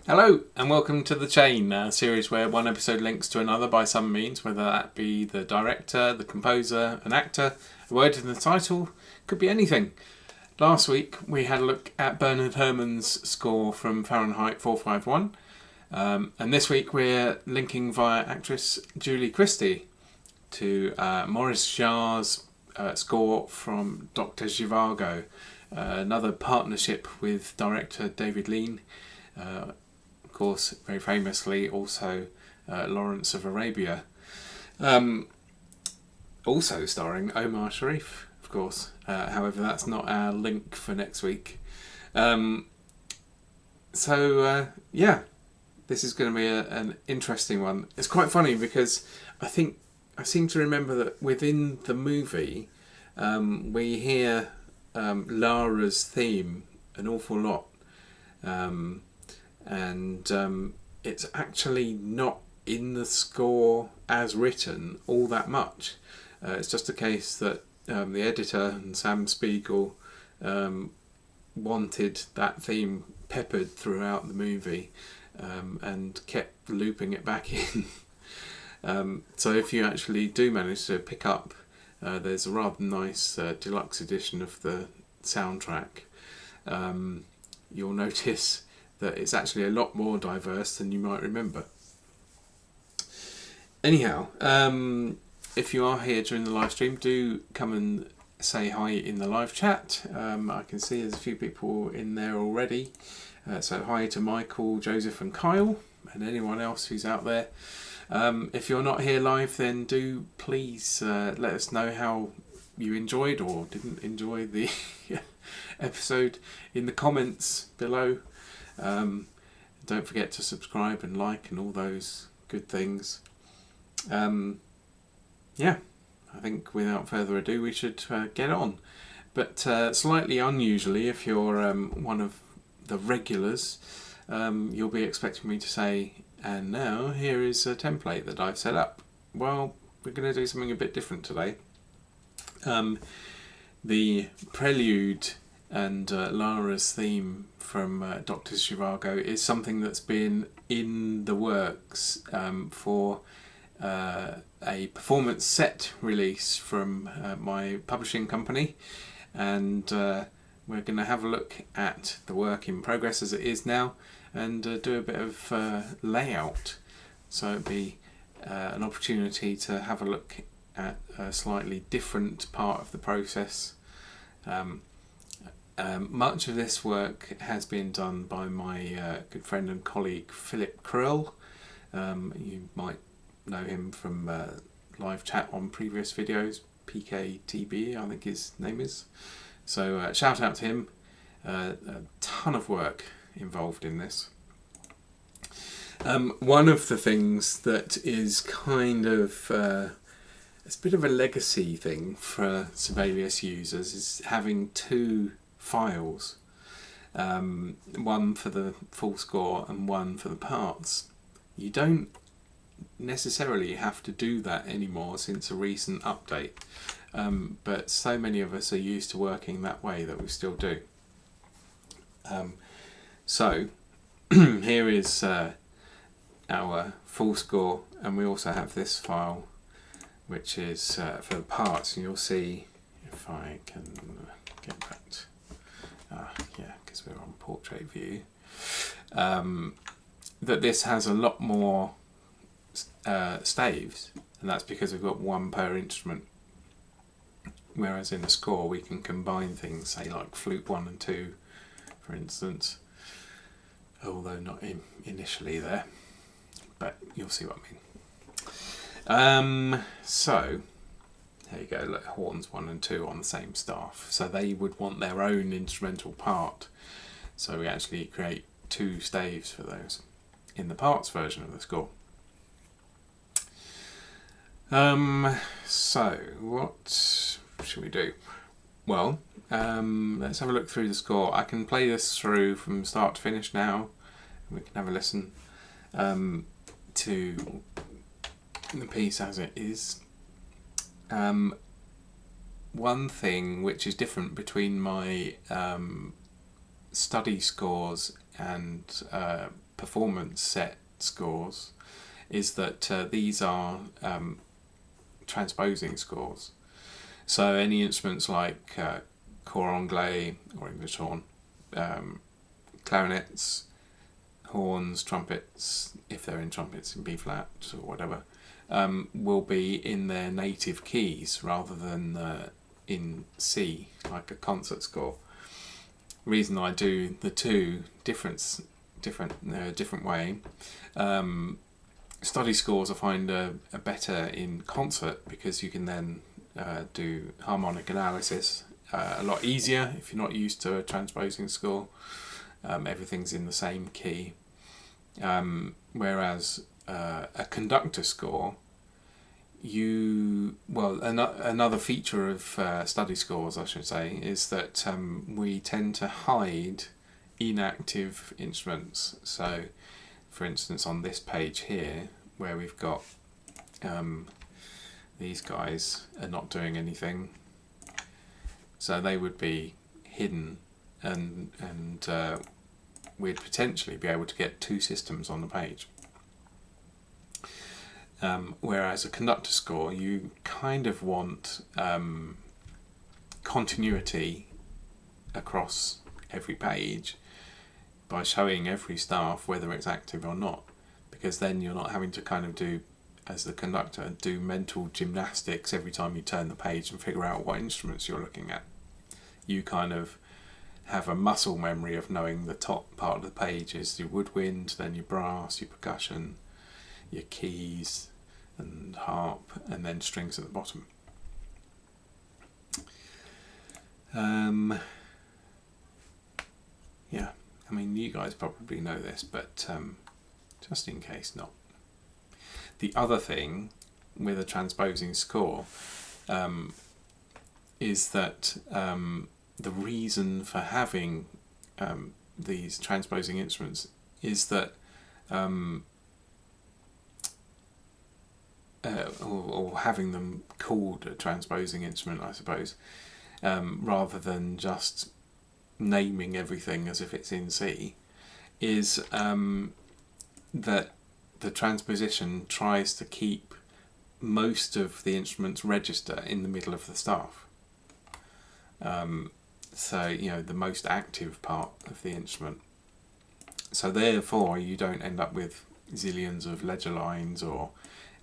Hello and welcome to The Chain, a series where one episode links to another by some means, whether that be the director, the composer, an actor, a word in the title, could be anything. Last week we had a look at Bernard Herrmann's score from Fahrenheit 451, and this week we're linking via actress Julie Christie to Maurice Jarre's score from Dr. Zhivago, another partnership with director David Lean. Of course, very famously also Lawrence of Arabia, also starring Omar Sharif, of course. However, that's not our link for next week. Yeah, this is going to be an interesting one. It's quite funny because I seem to remember that within the movie we hear Lara's theme an awful lot. And it's actually not in the score as written all that much. It's just a case that the editor and Sam Spiegel wanted that theme peppered throughout the movie and kept looping it back in. So if you actually do manage to pick up, there's a rather nice deluxe edition of the soundtrack. You'll notice that it's actually a lot more diverse than you might remember. Anyhow, if you are here during the live stream, do come and say hi in the live chat. I can see there's a few people in there already. So hi to Michael, Joseph and Kyle and anyone else who's out there. If you're not here live, then do please let us know how you enjoyed or didn't enjoy the episode in the comments below. Don't forget to subscribe and like and all those good things. Yeah, I think without further ado we should get on. But slightly unusually, if you're one of the regulars, you'll be expecting me to say, and now here is a template that I've set up. Well, we're going to do something a bit different today. The prelude and Lara's theme from Dr. Zhivago is something that's been in the works for a performance set release from my publishing company, and we're going to have a look at the work in progress as it is now and do a bit of layout. So it'd be an opportunity to have a look at a slightly different part of the process. Much of this work has been done by my good friend and colleague Philip Krill. You might know him from live chat on previous videos, PKTB I think his name is. So shout out to him. A ton of work involved in this. One of the things that is kind of it's a bit of a legacy thing for Sibelius users is having two files, one for the full score and one for the parts. You don't necessarily have to do that anymore since a recent update, but so many of us are used to working that way that we still do. So here is our full score, and we also have this file which is for the parts, and you'll see if I can get that. Yeah, because we're on portrait view, that this has a lot more staves, and that's because we've got one per instrument, whereas in the score we can combine things, say like flute 1 and 2 for instance, although not initially there, but you'll see what I mean. So there you go, look, horns 1 and 2 on the same staff, so they would want their own instrumental part, so we actually create two staves for those in the parts version of the score. So what should we do? Well, let's have a look through the score. I can play this through from start to finish now, and we can have a listen to the piece as it is. One thing which is different between my study scores and performance set scores is that these are transposing scores. So any instruments like cor anglais or English horn, clarinets, horns, trumpets, if they're in trumpets in B flat or whatever, will be in their native keys rather than in C, like a concert score. The reason I do the two different way. Study scores I find are better in concert because you can then do harmonic analysis a lot easier if you're not used to a transposing score. Everything's in the same key. Whereas a conductor score, another feature of study scores, I should say, is that we tend to hide inactive instruments. So, for instance, on this page here, where we've got these guys are not doing anything, so they would be hidden, and we'd potentially be able to get two systems on the page. Whereas a conductor score, you kind of want continuity across every page by showing every staff whether it's active or not, because then you're not having to kind of do, as the conductor, do mental gymnastics every time you turn the page and figure out what instruments you're looking at. You kind of have a muscle memory of knowing the top part of the page is your woodwind, then your brass, your percussion, your keys and harp, and then strings at the bottom. Yeah, I mean, you guys probably know this, but just in case not. The other thing with a transposing score is that the reason for having these transposing instruments is that or having them called a transposing instrument, I suppose, rather than just naming everything as if it's in C, is that the transposition tries to keep most of the instrument's register in the middle of the staff. So, you know, the most active part of the instrument. So therefore you don't end up with zillions of ledger lines, or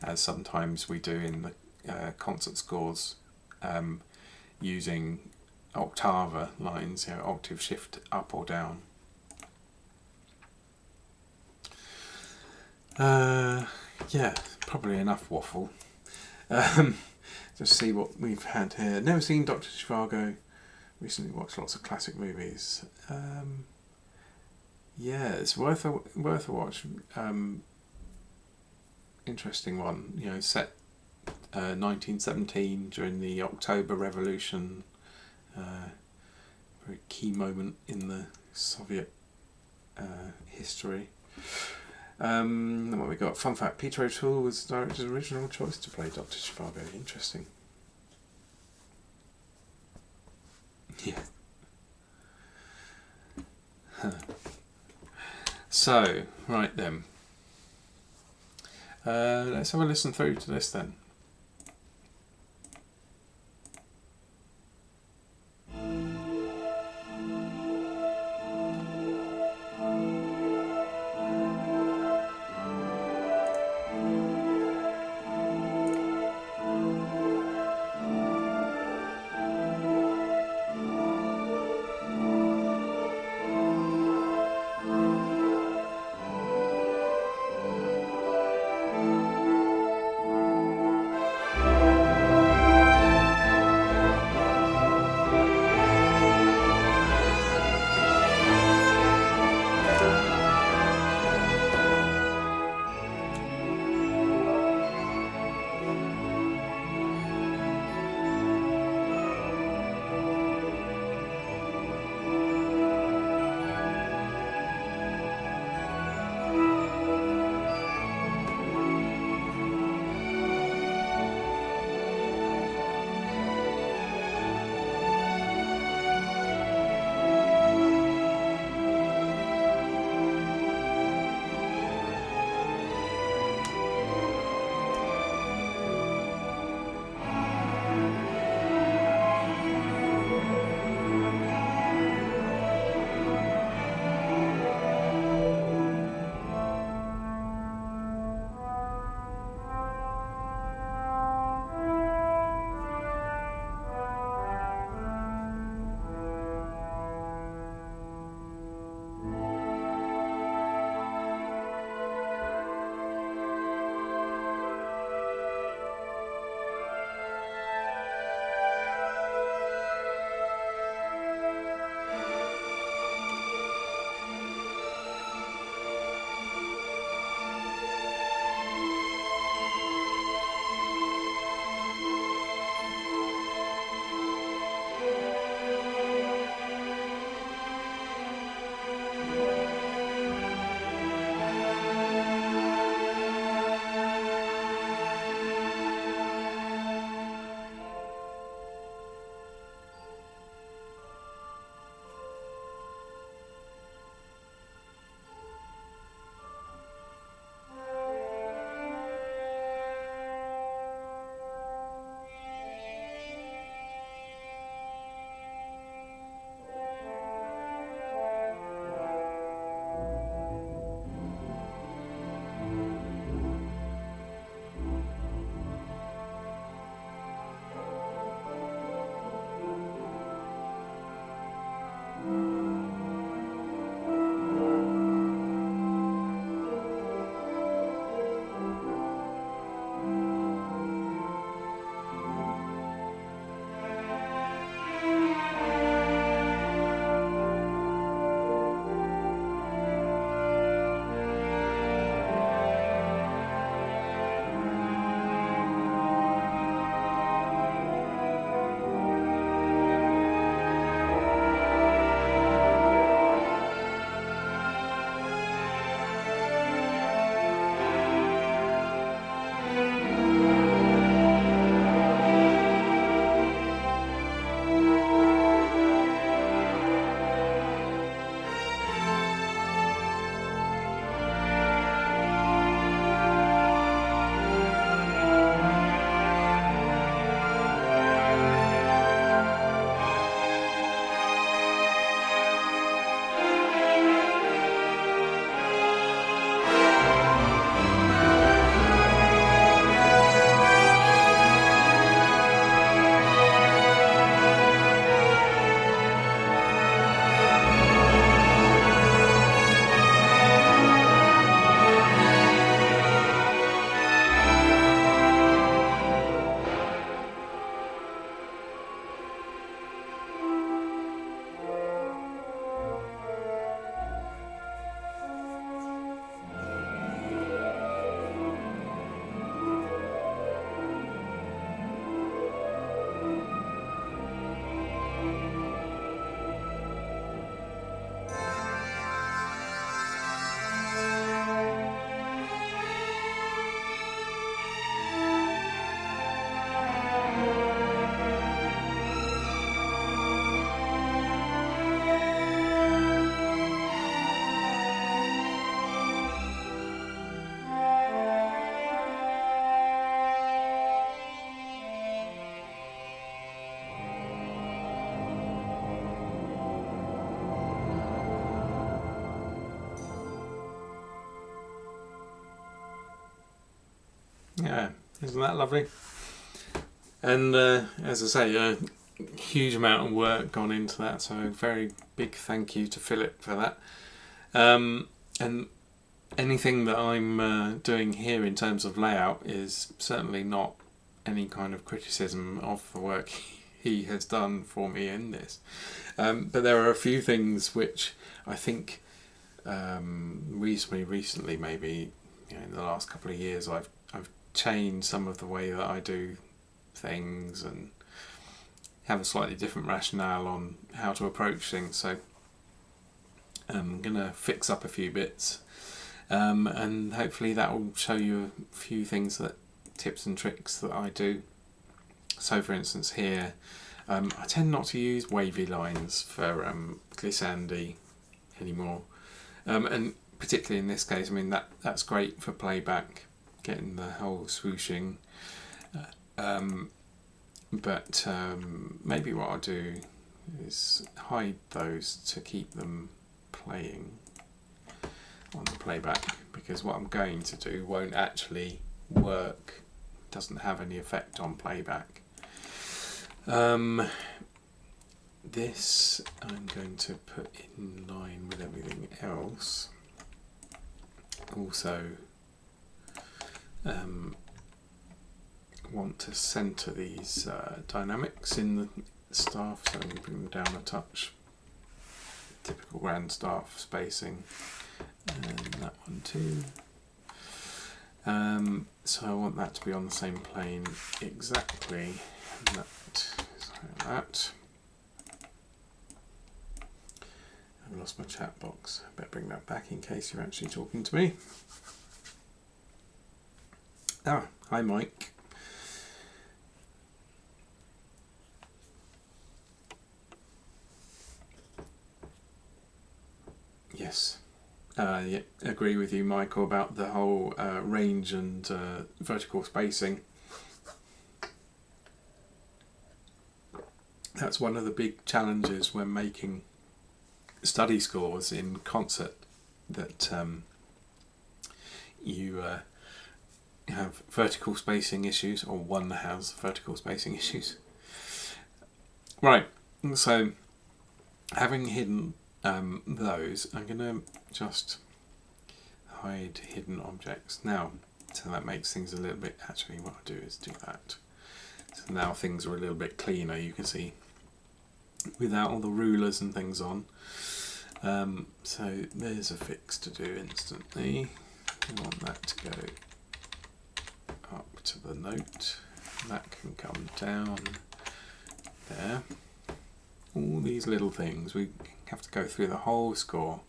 as sometimes we do in the concert scores, using octava lines, octave shift up or down. Yeah, probably enough waffle. Just see what we've had here. Never seen Dr. Zhivago. Recently watched lots of classic movies. Yeah, it's worth a watch. Interesting one. You know, set 1917 during the October Revolution. Very key moment in the Soviet history. Then what we got? Fun fact: Peter O'Toole was the director's original choice to play Dr. Zhivago. Interesting. Yeah. Huh. So, right then. Let's have a listen through to this then. Yeah, isn't that lovely? And as I say, a huge amount of work gone into that, so a very big thank you to Philip for that. And anything that I'm doing here in terms of layout is certainly not any kind of criticism of the work he has done for me in this. But there are a few things which I think recently, maybe in the last couple of years, I've changed some of the way that I do things and have a slightly different rationale on how to approach things. So I'm going to fix up a few bits, and hopefully that will show you a few things, tips and tricks that I do. So for instance here, I tend not to use wavy lines for glissandi anymore, and particularly in this case, I mean that's great for playback, getting the whole swooshing, but maybe what I'll do is hide those to keep them playing on the playback, because what I'm going to do won't actually work, doesn't have any effect on playback. This I'm going to put in line with everything else. Also want to centre these dynamics in the staff, so I'm going to bring them down a touch. Typical grand staff spacing, and that one too. So I want that to be on the same plane exactly. And that is like that. I've lost my chat box. I better bring that back in case you're actually talking to me. Ah, hi Mike. Yes. Yeah, agree with you, Michael, about the whole range and vertical spacing. That's one of the big challenges when making study scores in concert, that you have vertical spacing issues, or one has vertical spacing issues. Right, so having hidden those, I'm going to just hide hidden objects now, so that makes things a little bit, actually what I'll do is do that. So now things are a little bit cleaner, you can see, without all the rulers and things on. So there's a fix to do instantly. We want that to go up to the note. That can come down there. All these little things, we have to go through the whole score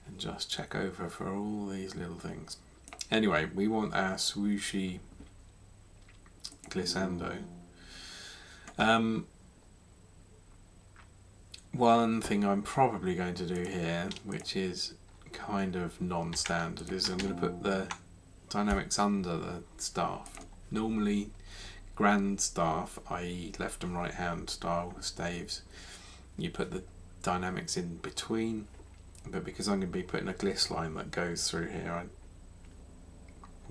and just check over for all these little things. Anyway, we want our swooshy glissando. One thing I'm probably going to do here, which is kind of non-standard, is I'm going to put the dynamics under the staff. Normally grand staff, i.e. left and right hand style staves, you put the dynamics in between, but because I'm going to be putting a gliss line that goes through here, I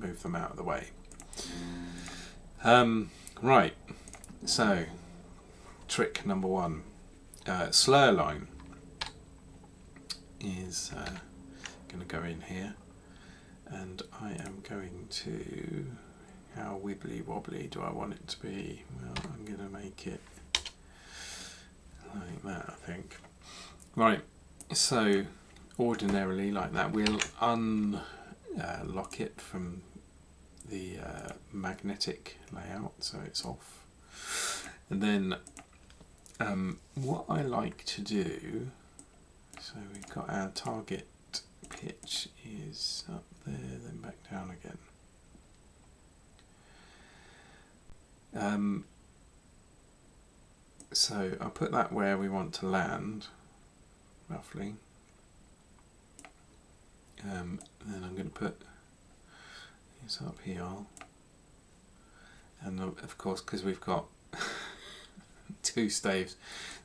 move them out of the way. Right, so trick number one. Slur line is going to go in here, and I am going to, how wibbly wobbly do I want it to be? Well, I'm going to make it like that, I think. Right, so ordinarily like that, we'll unlock it from the magnetic layout, so it's off. And then what I like to do, so we've got our target pitch is up there, then back down again. So I'll put that where we want to land, roughly. Then I'm going to put this up here, and of course, because we've got two staves,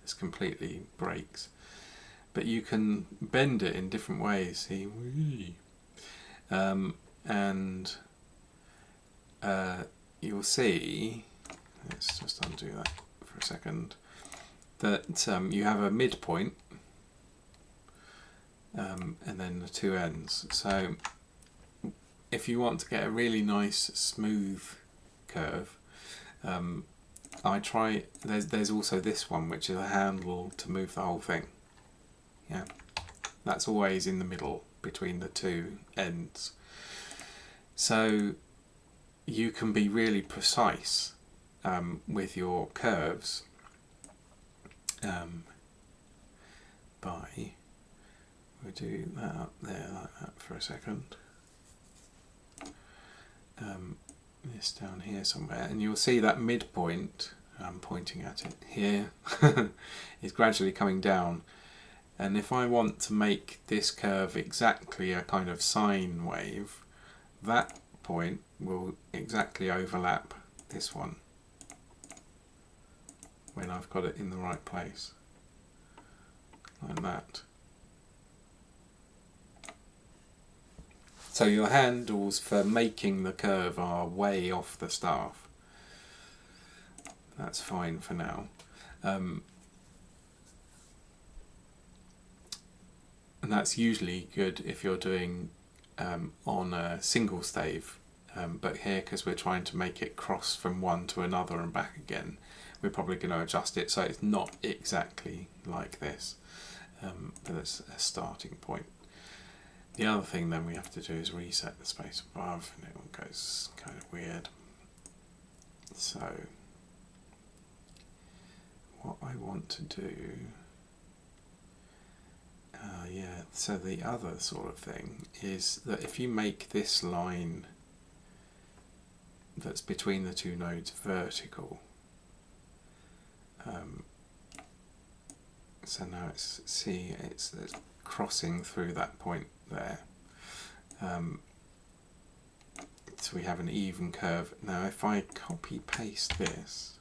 this completely breaks. But you can bend it in different ways. See, and you'll see, let's just undo that for a second, that you have a midpoint and then the two ends. So if you want to get a really nice smooth curve, there's also this one, which is a handle to move the whole thing. Yeah, that's always in the middle between the two ends. So you can be really precise with your curves we'll do that up there like that for a second. This down here somewhere, and you'll see that midpoint, I'm pointing at it here, is gradually coming down. And if I want to make this curve exactly a kind of sine wave, that point will exactly overlap this one when I've got it in the right place, like that. So your handles for making the curve are way off the staff. That's fine for now. And that's usually good if you're doing on a single stave, but here, because we're trying to make it cross from one to another and back again, we're probably going to adjust it so it's not exactly like this, but it's a starting point. The other thing then we have to do is reset the space above, and it all goes kind of weird. So what I want to do, so the other sort of thing is that if you make this line that's between the two nodes vertical, so now it's crossing through that point there, so we have an even curve. Now if I copy paste this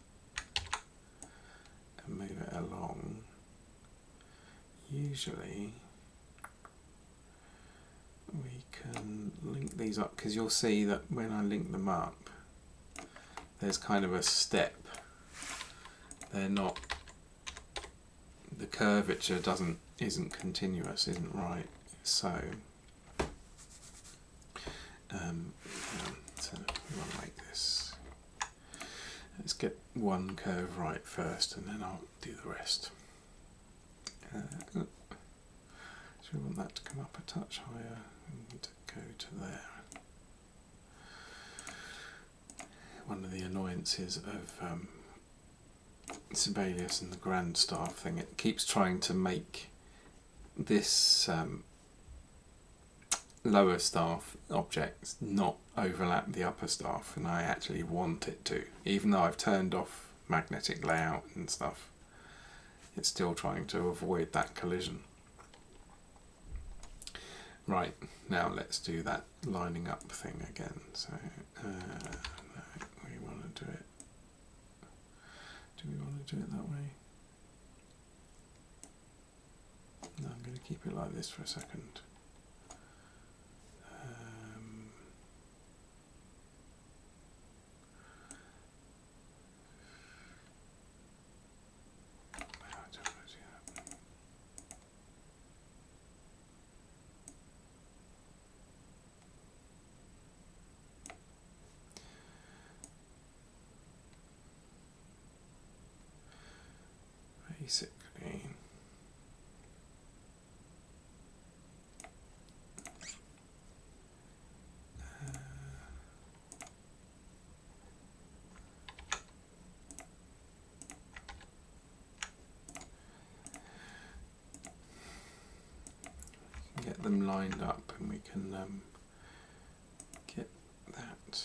and move it along, usually we can link these up, because you'll see that when I link them up there's kind of a step. They're not, the curvature isn't continuous, isn't right. So so we want to make this, let's get one curve right first and then I'll do the rest. So we want that to come up a touch higher and go to there. One of the annoyances of Sibelius and the grand staff thing, it keeps trying to make this lower staff object not overlap the upper staff, and I actually want it to, even though I've turned off magnetic layout and stuff. It's still trying to avoid that collision. Right, now let's do that lining up thing again. So no, we want to do it. Do we want to do it that way? No, I'm going to keep it like this for a second. Basically, get them lined up, and we can get that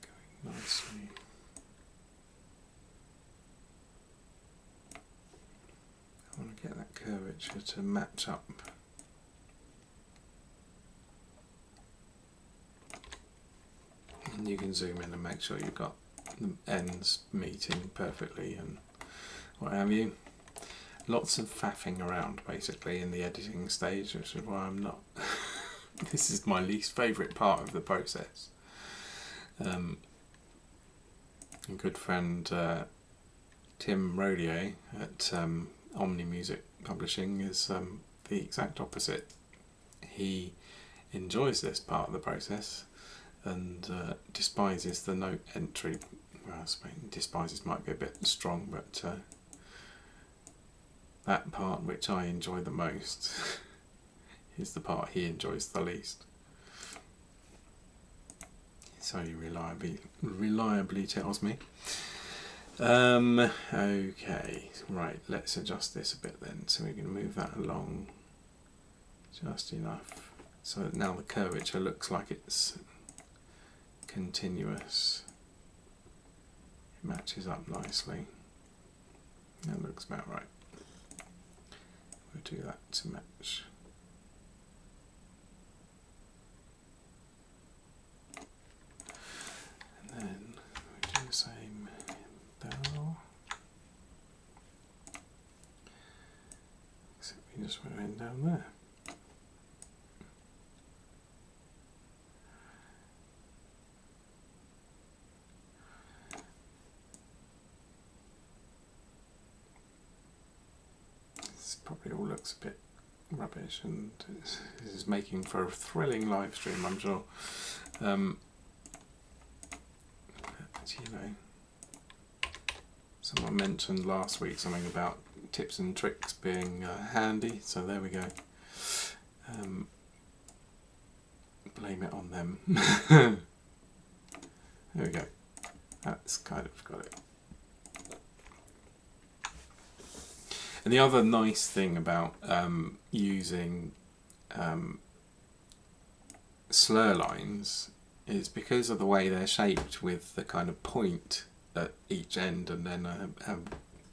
going nicely. I want to get that curvature to match up. And you can zoom in and make sure you've got the ends meeting perfectly and what have you. Lots of faffing around basically in the editing stage, which is why I'm not. This is my least favourite part of the process. A good friend Tim Rodier at Omni Music Publishing is the exact opposite. He enjoys this part of the process and despises the note entry. Well, I suppose despises might be a bit strong, but that part which I enjoy the most is the part he enjoys the least. So he reliably tells me. Okay, right, let's adjust this a bit then, so we can move that along just enough so that now the curvature looks like it's continuous. It matches up nicely. That looks about right. We'll do that to match. And then we do the same bell. Except we just went in down there. This probably all looks a bit rubbish, and this is making for a thrilling live stream, I'm sure. But, you know, someone mentioned last week something about tips and tricks being handy, so there we go. Blame it on them. There we go. That's kind of got it. And the other nice thing about using slur lines is because of the way they're shaped, with the kind of point at each end and then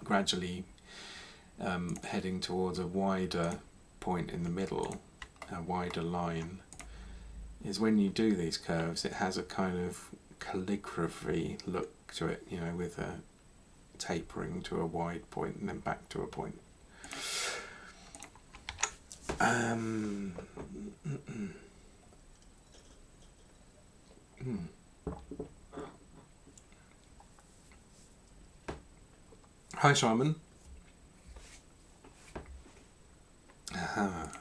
gradually heading towards a wider point in the middle, a wider line, is when you do these curves it has a kind of calligraphy look to it, you know, with a tapering to a wide point and then back to a point. Hi, Simon. Aha.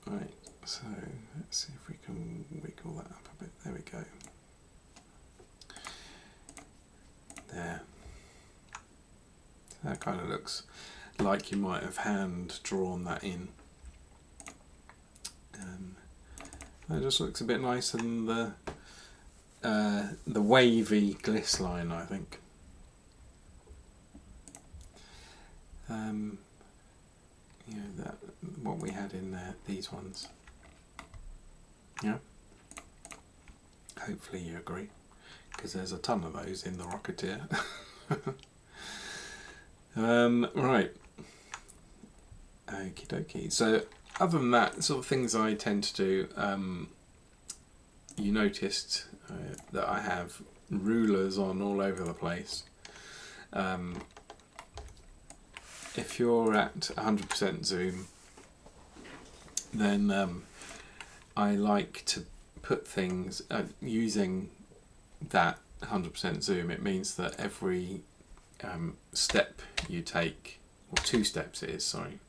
Right, so let's see if we can wiggle that up a bit. There we go. There. That kind of looks like you might have hand drawn that in. It just looks a bit nicer than the wavy gliss line, I think. You know, that what we had in there, these ones. Yeah. Hopefully you agree, because there's a ton of those in the Rocketeer. Right. Okie dokie. So other than that, sort of things I tend to do, you noticed that I have rulers on all over the place. If you're at 100% zoom, then I like to put things using that 100% zoom. It means that every step you take, or 2 steps it is, sorry.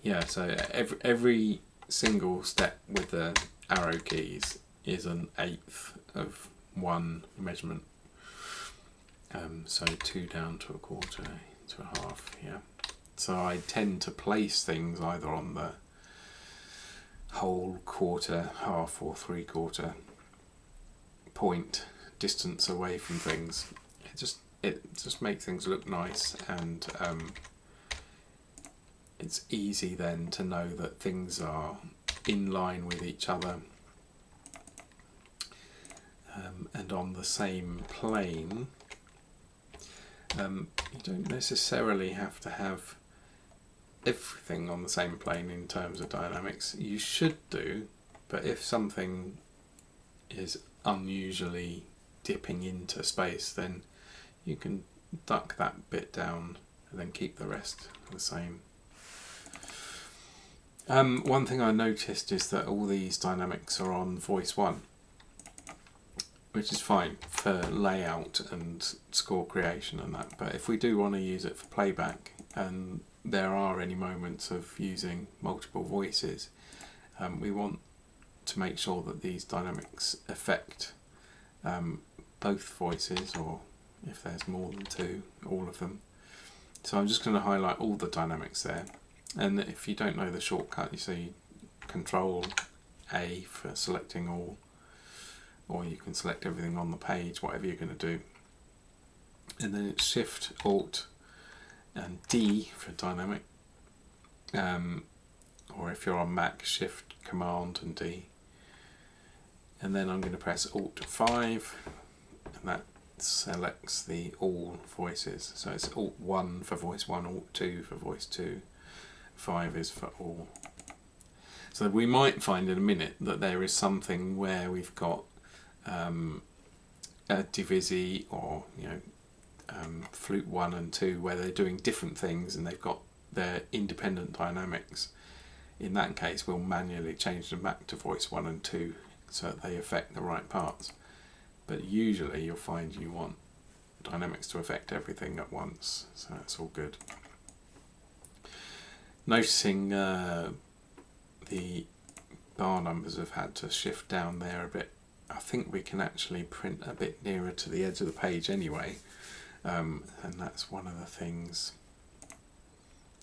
Yeah, so every single step with the arrow keys is an 1/8 of one measurement. So 2 down to 1/4 to 1/2, yeah. So I tend to place things either on the whole quarter, half or 3/4 point distance away from things. It just makes things look nice, and it's easy then to know that things are in line with each other and on the same plane. You don't necessarily have to have everything on the same plane in terms of dynamics. You should do, but if something is unusually dipping into space, then you can duck that bit down and then keep the rest the same. One thing I noticed is that all these dynamics are on voice 1, which is fine for layout and score creation and that, but if we do want to use it for playback and there are any moments of using multiple voices, we want to make sure that these dynamics affect both voices, or if there's more than two, all of them. So I'm just going to highlight all the dynamics there, and if you don't know the shortcut, you see Control A for selecting all, or you can select everything on the page, whatever you're going to do, and then it's Shift Alt and D for dynamic, or if you're on Mac, Shift Command and D, and then I'm going to press Alt 5, and that selects the all voices. So it's Alt 1 for voice 1, Alt 2 for voice 2, 5 is for all. So we might find in a minute that there is something where we've got a divisi, or flute 1 and 2, where they're doing different things and they've got their independent dynamics. In that case, we'll manually change them back to voice 1 and 2 so that they affect the right parts. But usually you'll find you want dynamics to affect everything at once, so that's all good. Noticing the bar numbers have had to shift down there a bit. I think we can actually print a bit nearer to the edge of the page anyway, and that's one of the things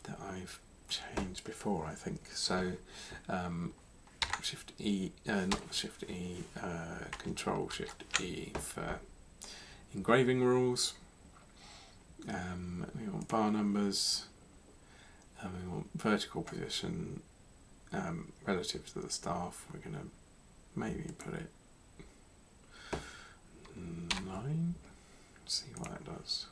that I've changed before, I think. So Shift E, not Shift E, Control Shift E for engraving rules. We want bar numbers, and we want vertical position relative to the staff. We're going to maybe put it 9. See what that does.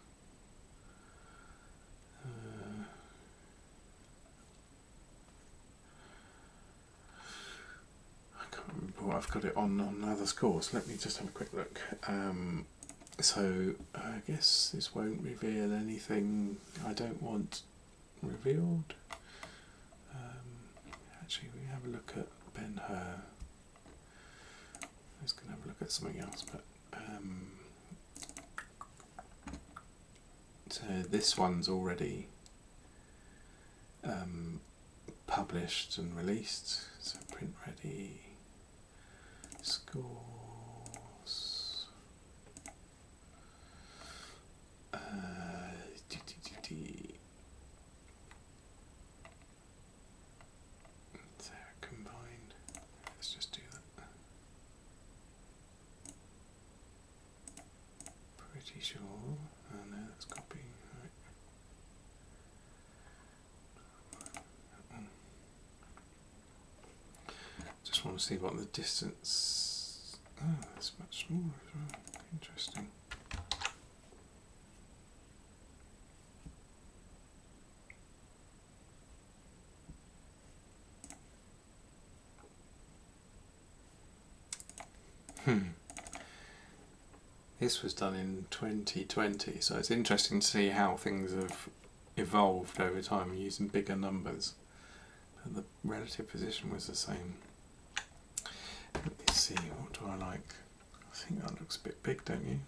Well, I've got it on others course. Let me just have a quick look. So I guess this won't reveal anything I don't want revealed. Actually, we have a look at Ben Hur. I was going to have a look at something else, but so this one's already published and released. So print ready. Scores. They're combined. Let's just do that. Pretty sure. Oh no, that's copying. Right. Just want to see what the distance. Oh, that's much smaller as well. Interesting. This was done in 2020, so it's interesting to see how things have evolved over time using bigger numbers. But the relative position was the same. Let me see, what do I like? I think that looks a bit big, don't you?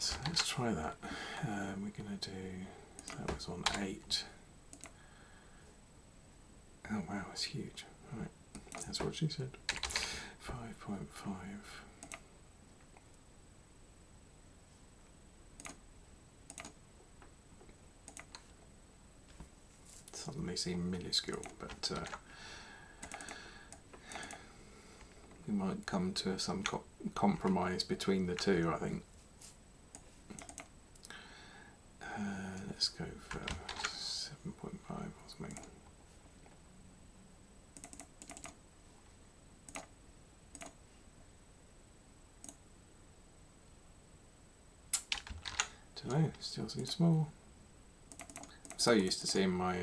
So let's try that. We're going to do, that was on 8. Oh wow, it's huge. Right, that's what she said. 5.5. Suddenly seem minuscule, but we might come to some compromise between the two, I think. Let's go for 7.5 or something. Don't know, still seems small. I'm so used to seeing my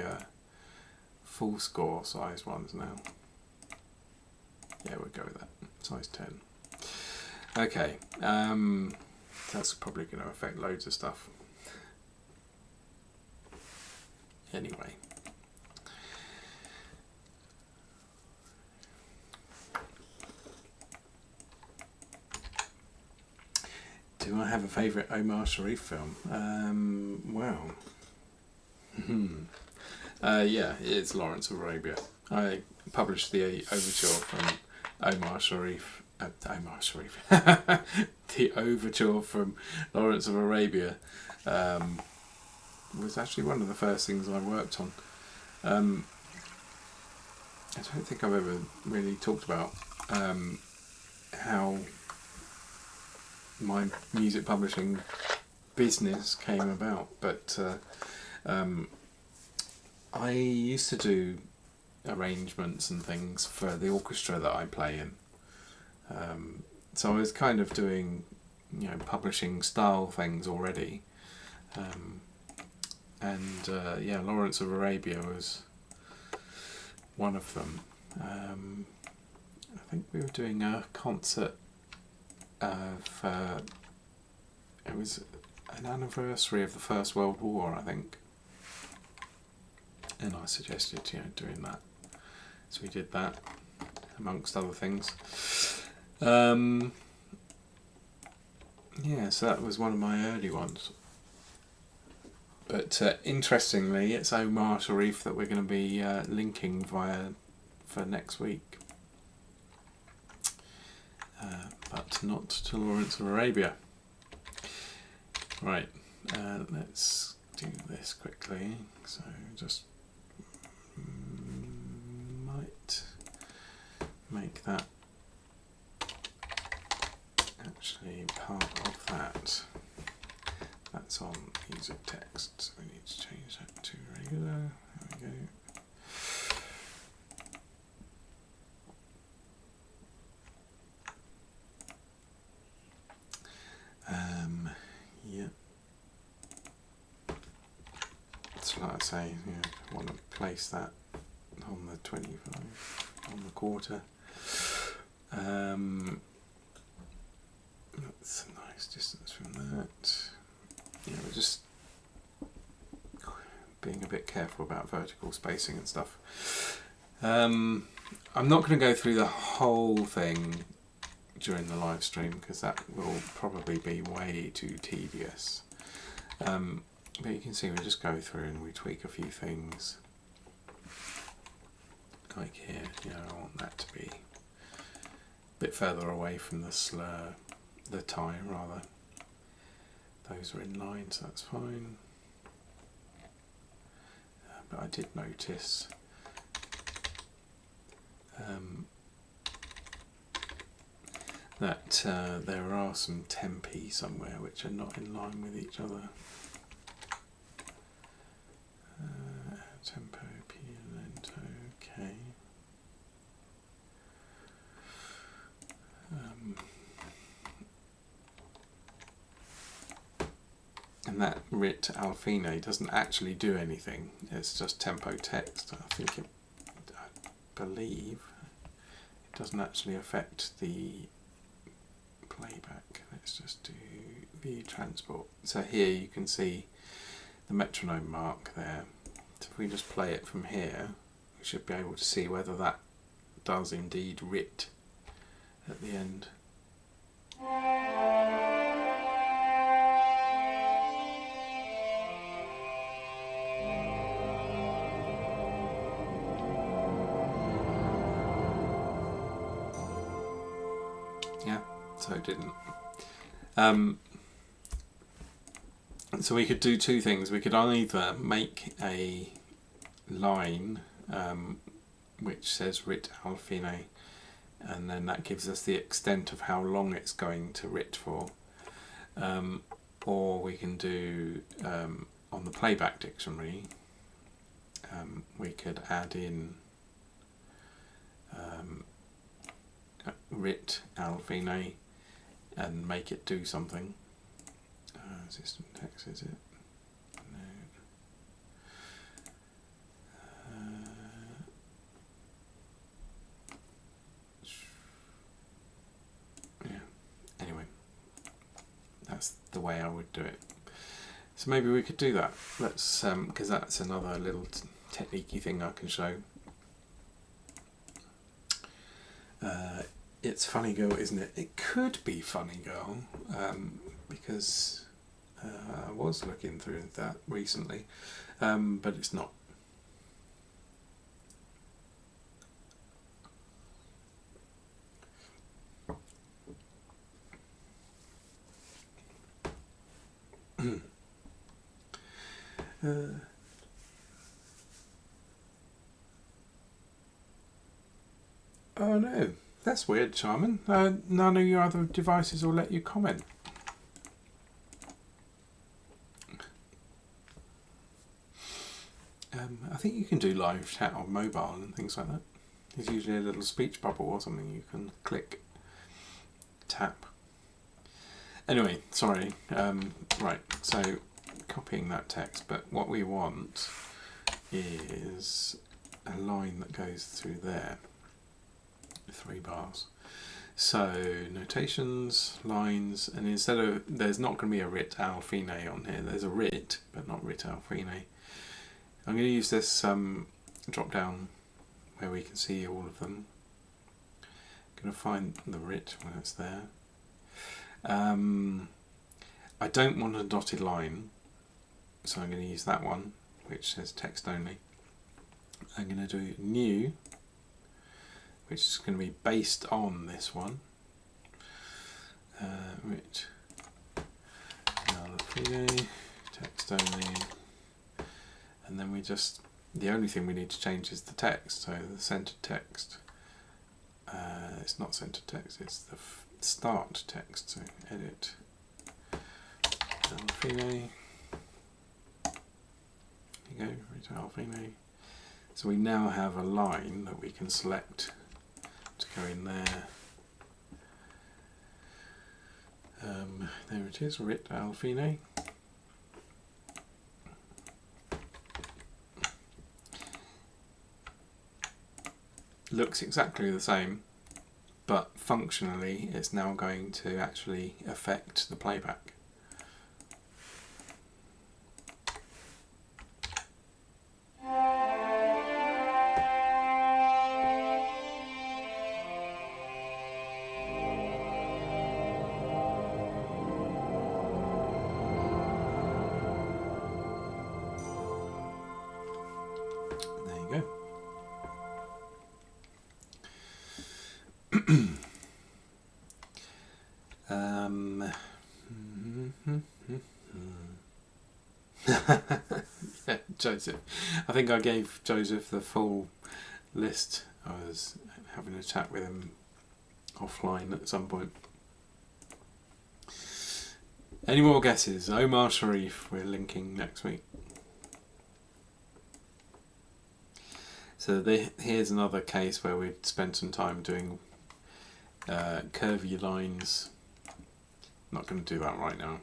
full score size ones now. Yeah, we'll go with that. Size 10. Okay, that's probably going to affect loads of stuff. Anyway, do I have a favourite Omar Sharif film? Well, yeah, it's Lawrence of Arabia. I published the overture from Omar Sharif. The overture from Lawrence of Arabia was actually one of the first things I worked on. I don't think I've ever really talked about how my music publishing business came about, but I used to do arrangements and things for the orchestra that I play in. So I was kind of doing, publishing style things already. Yeah, Lawrence of Arabia was one of them. I think we were doing a concert of, it was an anniversary of the First World War, I think. And I suggested, doing that. So we did that, amongst other things. Yeah, so that was one of my early ones. But interestingly, it's Omar Sharif that we're going to be linking for next week. But not to Lawrence of Arabia. Right, let's do this quickly. So just might make that actually part of that. That's on music text, so we need to change that to regular. There we go. Yeah. So like I say, I want to place that on the 25, on the quarter. That's a nice distance from that. We're just being a bit careful about vertical spacing and stuff. I'm not going to go through the whole thing during the live stream because that will probably be way too tedious. But you can see we just go through and we tweak a few things. Like here, I want that to be a bit further away from the slur, the tie rather. Those are in line, so that's fine. But I did notice that there are some tempi somewhere which are not in line with each other. Tempo, pianento, okay. And that writ al fine doesn't actually do anything, it's just tempo text. I believe it doesn't actually affect the playback. Let's just do view transport. So here you can see the metronome mark there. So if we just play it from here, we should be able to see whether that does indeed writ at the end. Yeah, so it didn't. So we could do two things. We could either make a line which says writ al fine, and then that gives us the extent of how long it's going to writ for, or we can do on the playback dictionary, we could add in writ al fine and make it do something. System text, is it? No. Yeah. Anyway, that's the way I would do it. So maybe we could do that. Let's, because that's another little technique-y thing I can show. It's Funny Girl, isn't it? It could be Funny Girl. because I was looking through that recently, but it's not. Oh no, that's weird, Charmin. None of your other devices will let you comment. I think you can do live chat on mobile and things like that. There's usually a little speech bubble or something you can click, tap. Anyway, sorry. Right, so copying that text, but what we want is a line that goes through there. 3 bars. So notations, lines, and instead of, there's not going to be a writ al fine on here. There's a writ, but not writ al fine. I'm going to use this drop down where we can see all of them. I'm going to find the writ when it's there. I don't want a dotted line, so I'm going to use that one, which says text only. I'm going to do new, which is going to be based on this one. Writ al-fine, text only, and then we just, the only thing we need to change is the text, so the centered text. It's not centered text, it's the start text, so edit al-fine. There you go, writ al-fine. So we now have a line that we can select to go in there. There it is, writ al-fine. Looks exactly the same, but functionally it's now going to actually affect the playback. Yeah, Joseph. I think I gave Joseph the full list. I was having a chat with him offline at some point. Any more guesses? Omar Sharif, we're linking next week. So here's another case where we'd spent some time doing curvy lines. Not going to do that right now.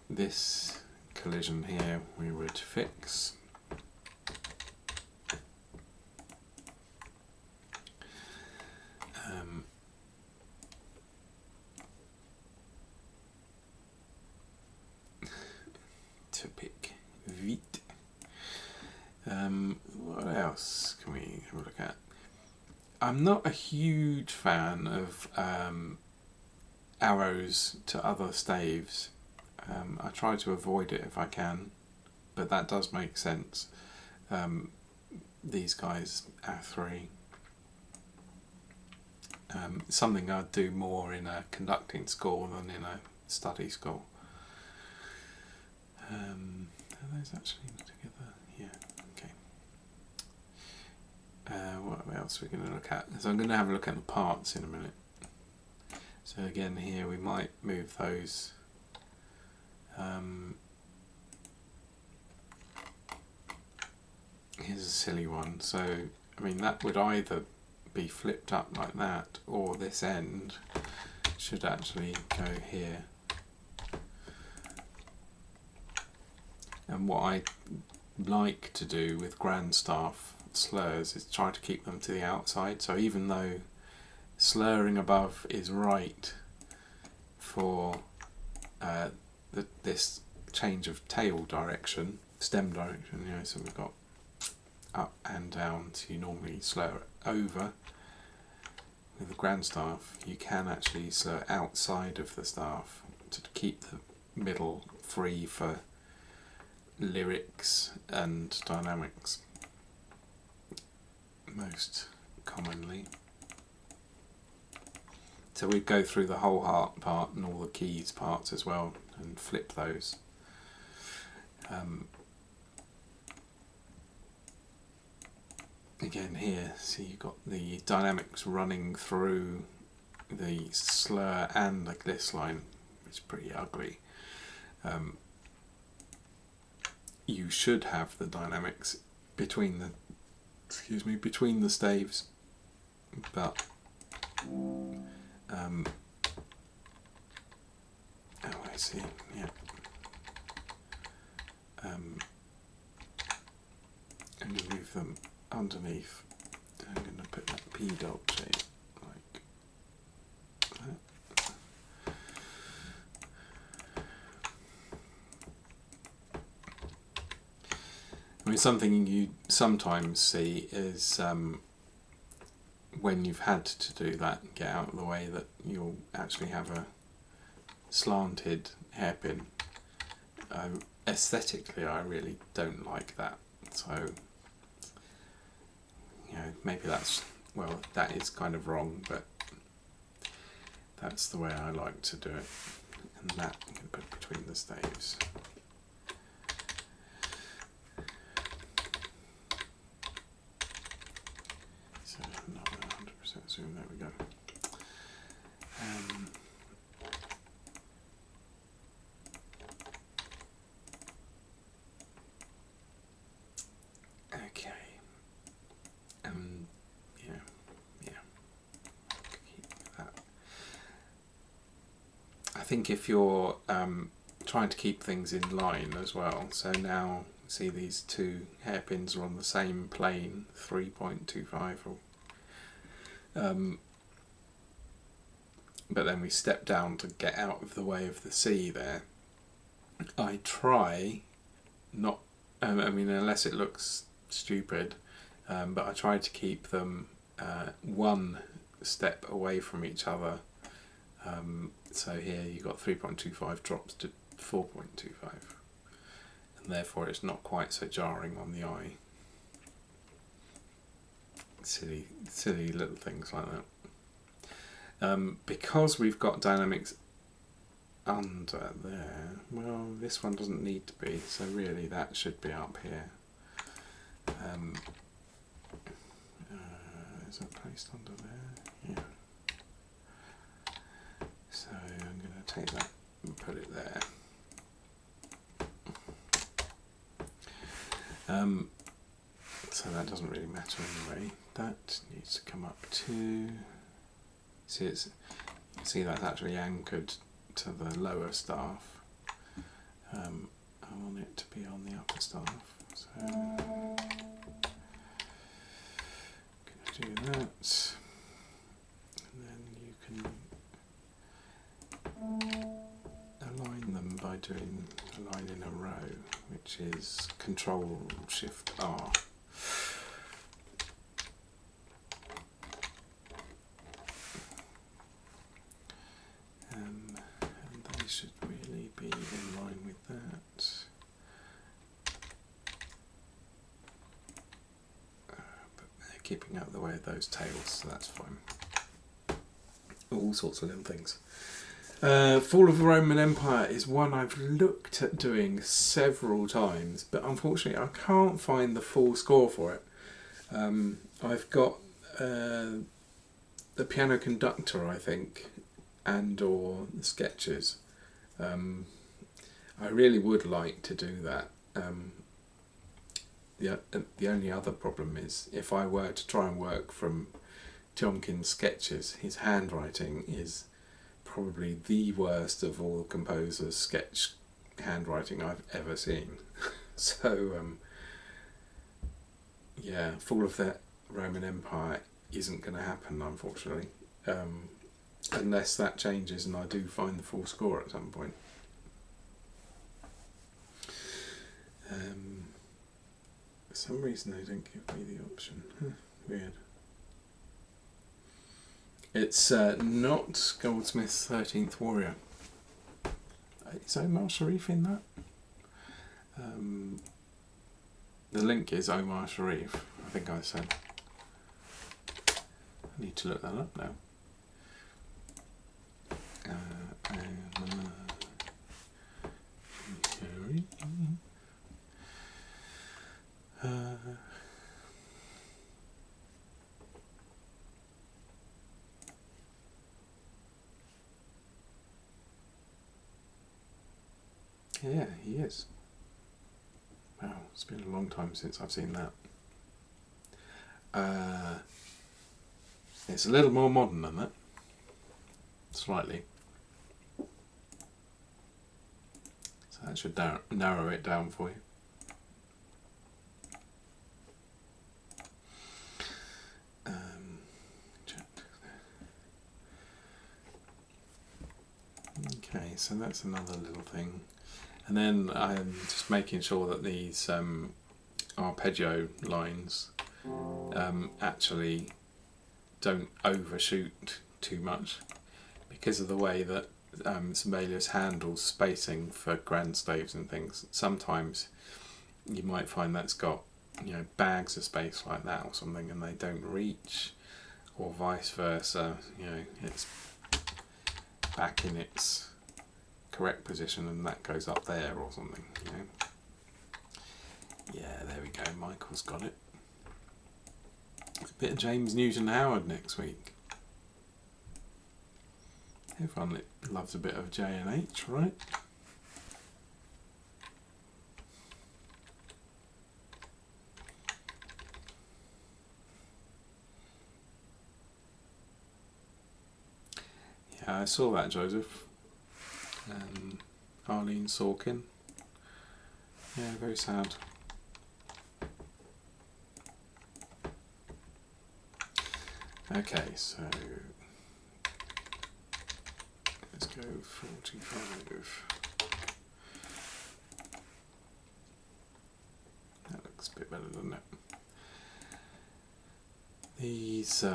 This collision here we would fix. Topic vite. What else can we have a look at? I'm not a huge fan of arrows to other staves. I try to avoid it if I can, but that does make sense. These guys are 3. Something I'd do more in a conducting score than in a study score. Are those actually together? Yeah, okay. What else are we going to look at? So I'm going to have a look at the parts in a minute. So again here we might move those. Here's a silly one. So I mean that would either be flipped up like that, or this end should actually go here. And what I like to do with grand staff slurs is try to keep them to the outside. So even though slurring above is right for this change of tail direction, stem direction, you know, so we've got up and down, so you normally slur it over. with the grand staff, you can actually slur outside of the staff to keep the middle free for lyrics and dynamics most commonly. So we'd go through the whole heart part and all the keys parts as well and flip those. Again here, so you've got the dynamics running through the slur and the gliss line, which is pretty ugly. You should have the dynamics between the staves, but oh, I see, yeah. And you move them underneath. I'm going to put that P-dot shape like that. I mean, something you sometimes see is when you've had to do that, get out of the way, that you'll actually have a slanted hairpin. Aesthetically, I really don't like that. So, you know, maybe that's, well, that is kind of wrong, but that's the way I like to do it. And that I'm going to put between the staves. So, not 100% zoom, there we go. I think if you're trying to keep things in line as well, so now see these two hairpins are on the same plane, 3.25, but then we step down to get out of the way of the C there. I try not, I mean, unless it looks stupid, but I try to keep them one step away from each other. So here you've got 3.25 drops to 4.25, and therefore it's not quite so jarring on the eye. Silly little things like that. Because we've got dynamics under there, well, this one doesn't need to be, so really that should be up here. Is that placed under there? Yeah. So I'm going to take that and put it there. So that doesn't really matter anyway. That needs to come up to. See, that's actually anchored to the lower staff. I want it to be on the upper staff. So I'm going to do that, and then you can align them by doing a line in a row, which is Control-Shift-R. And they should really be in line with that. But they're keeping out the way of those tails, so that's fine. All sorts of little things. Fall of the Roman Empire is one I've looked at doing several times, but unfortunately I can't find the full score for it. I've got the piano conductor, I think, and or the sketches. I really would like to do that. The only other problem is if I were to try and work from Tiomkin's sketches, his handwriting is probably the worst of all composers' sketch handwriting I've ever seen. So yeah, Fall of the Roman Empire isn't going to happen, unfortunately, unless that changes and I do find the full score at some point. For some reason they don't give me the option. Weird. It's not Goldsmith's 13th Warrior. Is Omar Sharif in that? The link is Omar Sharif, I think I said. I need to look that up now. Yeah, he is. Wow, it's been a long time since I've seen that. It's a little more modern than that. Slightly. So that should narrow it down for you. Okay, so that's another little thing. And then I'm just making sure that these arpeggio lines actually don't overshoot too much, because of the way that Sibelius handles spacing for grand staves and things. Sometimes you might find that's got, you know, bags of space like that or something, and they don't reach, or vice versa. You know, it's back in its correct position and that goes up there or something, you know. Yeah, there we go, Michael's got it. A bit of James Newton Howard next week. Everyone loves a bit of J&H, right? Yeah, I saw that, Joseph. Arlene Sorkin. Yeah, very sad. Okay, so let's go 45. That looks a bit better, doesn't it? These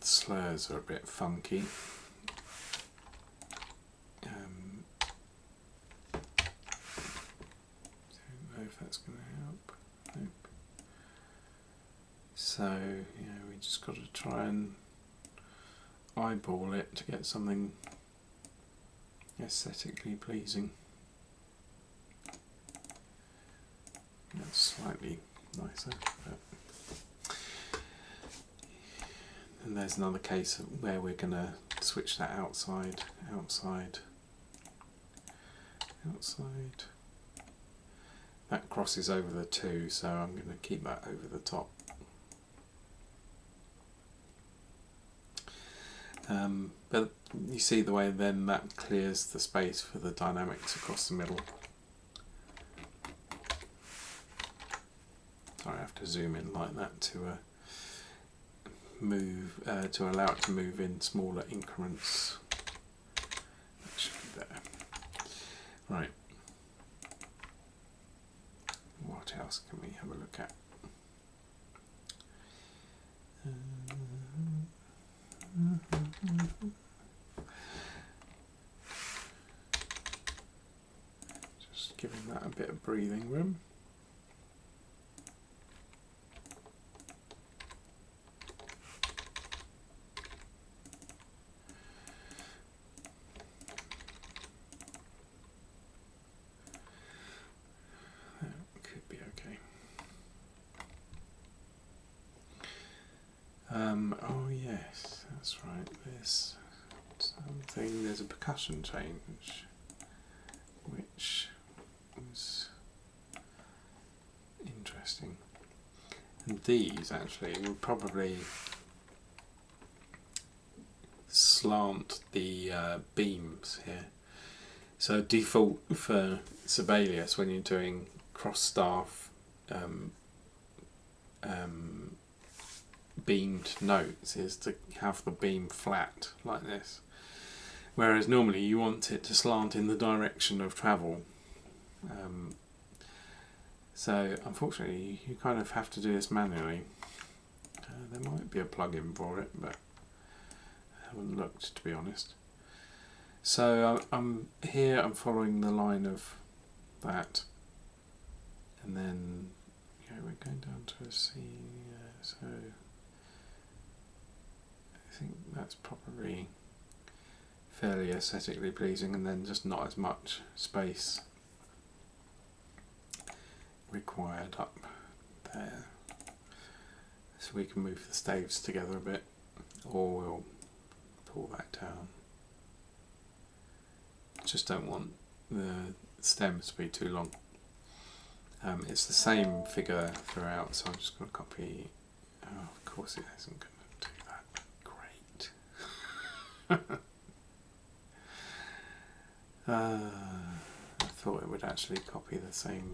slurs are a bit funky. That's going to help. Nope. So, you know, we just got to try and eyeball it to get something aesthetically pleasing. That's slightly nicer. But. And there's another case where we're going to switch that outside. That crosses over the two, so I'm going to keep that over the top. But you see the way then that clears the space for the dynamics across the middle. Sorry, I have to zoom in like that to to allow it to move in smaller increments. That should be there. Right. What else can we have a look at? Just giving that a bit of breathing room. Oh yes, that's right. There's something. There's a percussion change, which was interesting. And these actually will probably slant the beams here. So default for Sibelius when you're doing cross staff beamed notes is to have the beam flat like this, whereas normally you want it to slant in the direction of travel. So unfortunately you kind of have to do this manually. There might be a plugin for it, but haven't looked, to be honest. So I'm here, I'm following the line of that, and then we're going down to a C, so I think that's probably fairly aesthetically pleasing, and then just not as much space required up there. So we can move the staves together a bit, or we'll pull that down. Just don't want the stems to be too long. It's the same figure throughout, so I'm just going to copy. Oh, of course it isn't going to do that. Great. I thought it would actually copy the same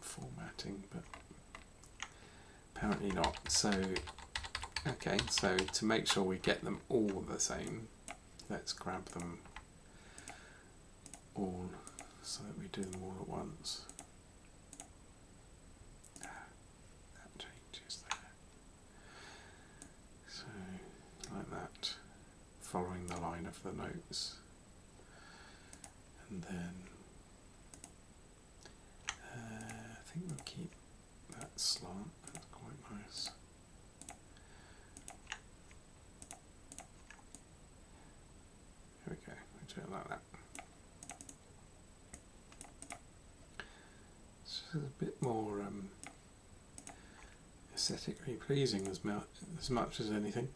formatting, but apparently not. So, okay, so to make sure we get them all the same, let's grab them all so that we do them all at once. That changes there. So, like that, following the line of the notes. And then I think we'll keep that slant, that's quite nice. There we go, we'll do it like that. So it's a bit more aesthetically pleasing as much as anything.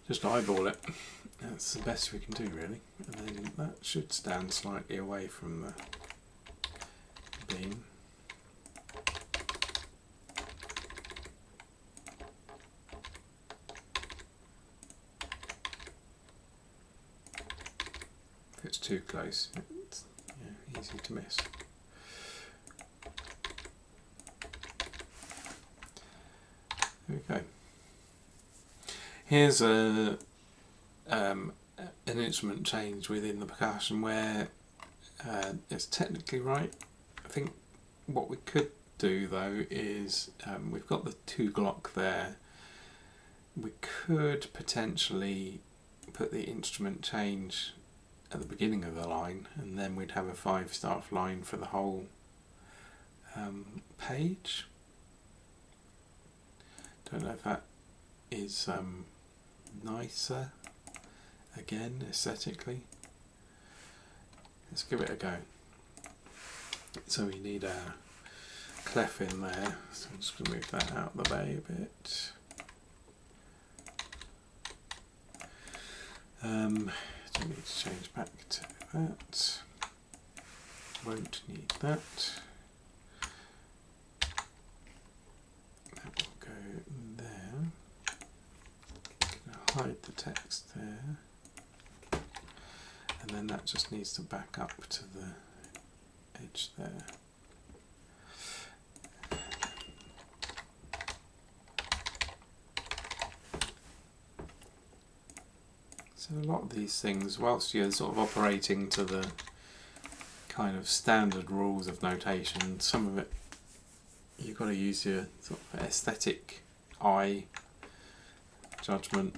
Just eyeball it. That's the best we can do, really. And then that should stand slightly away from the beam. If it's too close, it's easy to miss. There we go. Here's an instrument change within the percussion where it's technically right. I think what we could do though is we've got the 2 Glock there. We could potentially put the instrument change at the beginning of the line, and then we'd have a 5-staff line for the whole page. Don't know if that is nicer, again, aesthetically. Let's give it a go. So we need a clef in there, so I'm just going to move that out of the way a bit. Don't need to change back to that. Won't need that. That will go there. Hide the text there, and then that just needs to back up to the edge there. So a lot of these things, whilst you're sort of operating to the kind of standard rules of notation, some of it you've got to use your sort of aesthetic eye judgment.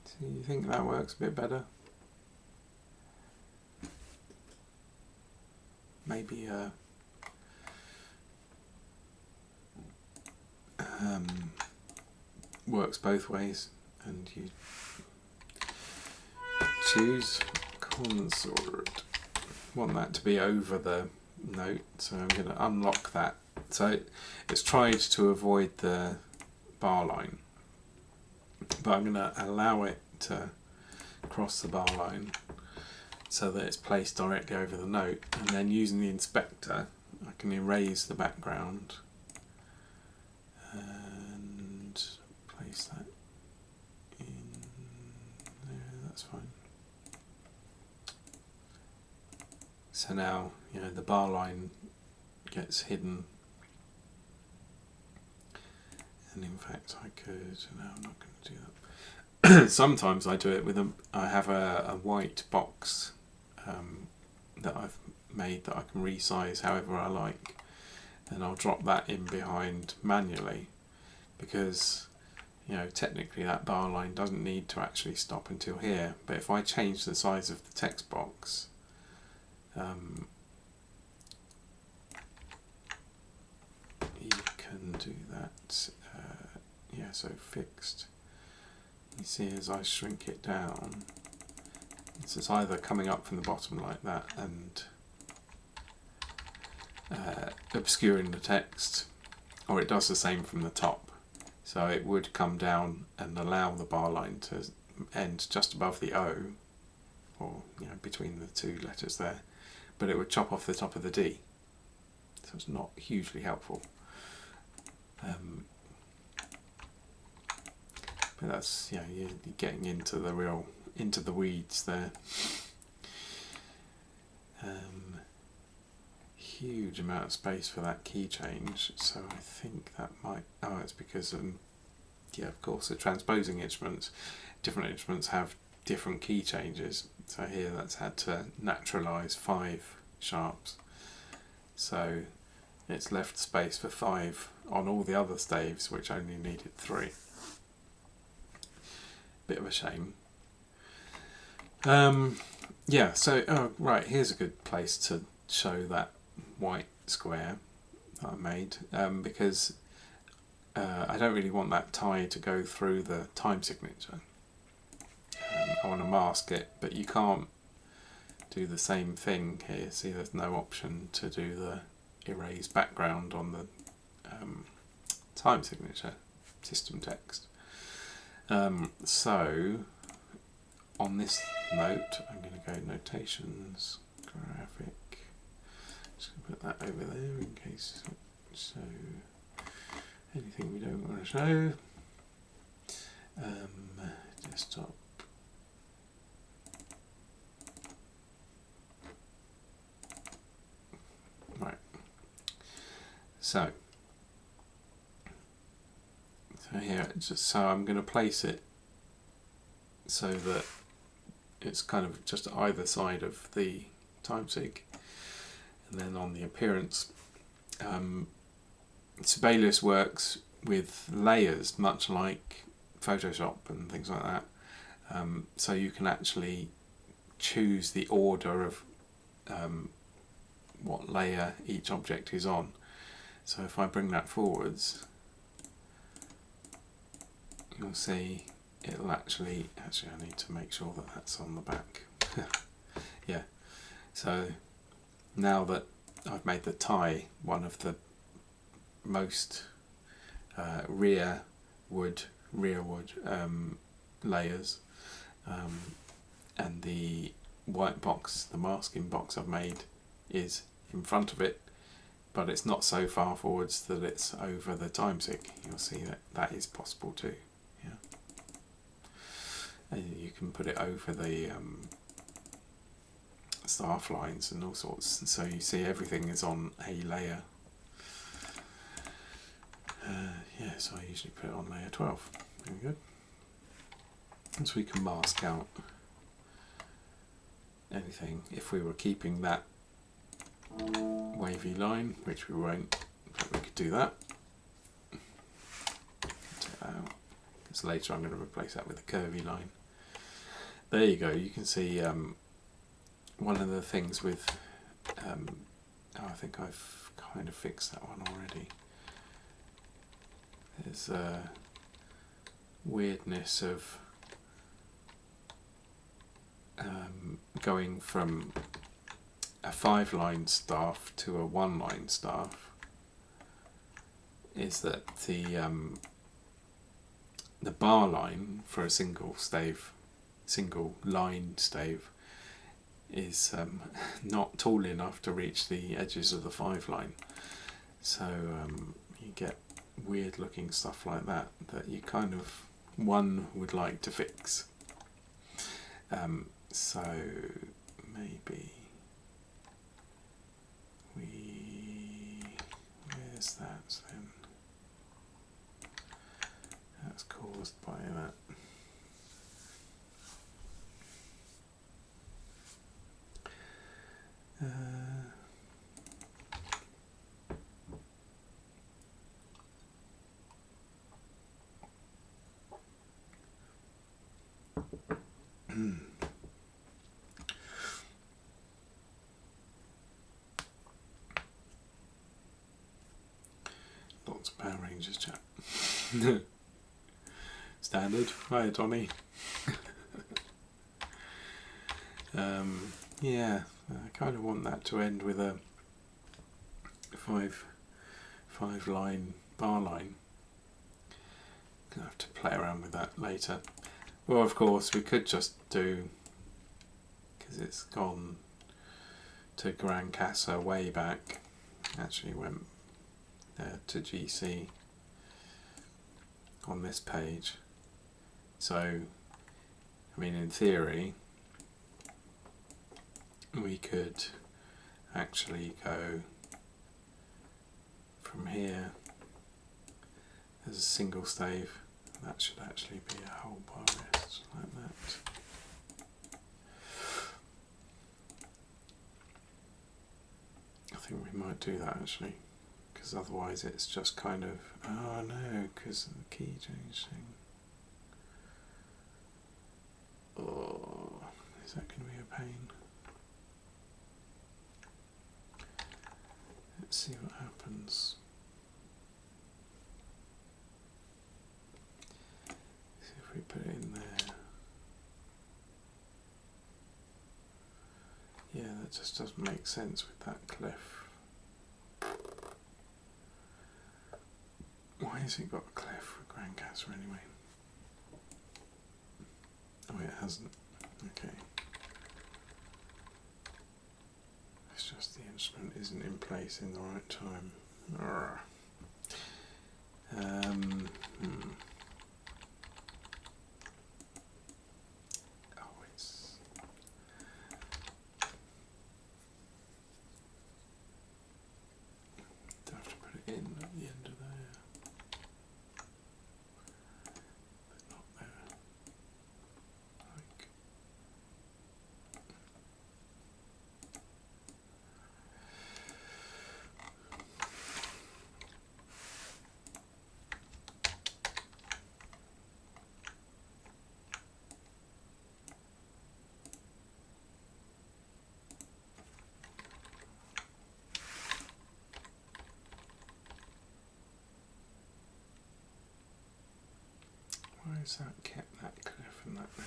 So you think that works a bit better? Maybe works both ways, and you choose consort. Want that to be over the note, so I'm going to unlock that. So it's tried to avoid the bar line, but I'm going to allow it to cross the bar line so that it's placed directly over the note, and then using the inspector I can erase the background and place that in there, that's fine. So now, you know, the bar line gets hidden, and in fact I could, no, I'm not going to do that. Sometimes I do it with I have a white box that I've made that I can resize however I like, and I'll drop that in behind manually, because, you know, technically that bar line doesn't need to actually stop until here, but if I change the size of the text box, you can do that. Yeah, so fixed. You see, as I shrink it down, it's either coming up from the bottom like that and obscuring the text, or it does the same from the top. So it would come down and allow the bar line to end just above the O, or, you know, between the two letters there, but it would chop off the top of the D. So it's not hugely helpful. But that's, yeah, you're getting into the weeds there. Huge amount of space for that key change, so I think that might, oh, it's because yeah, of course, the transposing instruments, different instruments have different key changes, so here that's had to naturalise 5 sharps, so it's left space for 5 on all the other staves which only needed 3. Bit of a shame. Yeah, so, oh, right, here's a good place to show that white square that I made, because I don't really want that tie to go through the time signature. I want to mask it, but you can't do the same thing here. See, there's no option to do the erase background on the time signature system text. So on this note, I'm going to go notations, graphic. Just going to put that over there in case. So anything we don't want to show. Desktop. Right. So here, so I'm going to place it so that it's kind of just either side of the time sig, and then on the appearance, Sibelius works with layers much like Photoshop and things like that, so you can actually choose the order of what layer each object is on. So if I bring that forwards, you'll see it'll actually I need to make sure that that's on the back. Yeah, so now that I've made the tie one of the most rearward layers, and the white box, the masking box I've made, is in front of it, but it's not so far forwards that it's over the time sig. You'll see that that is possible too. Yeah, and you can put it over the staff lines and all sorts, so you see everything is on a layer. Yeah, so I usually put it on layer 12. Very good. And so we can mask out anything. If we were keeping that wavy line, which we won't, but we could do that. Take that out, because later I'm going to replace that with a curvy line. There you go. You can see one of the things with, oh, I think I've kind of fixed that one already. There's a weirdness of going from a 5-line staff to a 1-line staff, is that the bar line for a single line stave is not tall enough to reach the edges of the 5-line, so you get weird looking stuff like that you kind of one would like to fix. So maybe where's that then? That's caused by that. Lots of Power Rangers chat. Standard. Hi, Donny. Yeah, I kind of want that to end with a five line bar line. Gonna have to play around with that later. Well, of course, we could just do, because it's gone to Gran Casa way back. Actually went to GC on this page. So, I mean, in theory, we could actually go from here as a single stave. That should actually be a whole bar rest like that. I think we might do that actually, because otherwise it's just kind of, oh no, because of the key change thing. Oh, is that going to be a pain? Let's see what happens. See if we put it in there. Yeah, that just doesn't make sense with that clef. Why has it got a clef for Gran Casa anyway? Oh, it hasn't. Okay. It's just the instrument isn't in place in the right time. Oh, it's... Do I have to put it in at the end of there? But not there. Like... Why has that kept that clef and that then?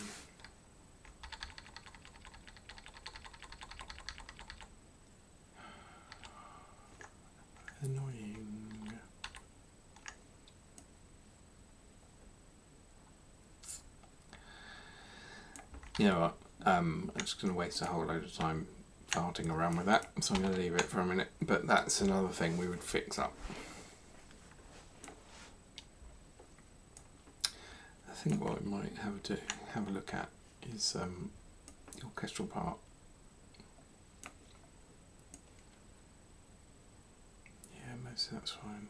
Annoying. You know what? I'm just going to waste a whole load of time farting around with that, so I'm going to leave it for a minute. But that's another thing we would fix up. I think what we might have a look at is the orchestral part. Yeah, most of that's fine.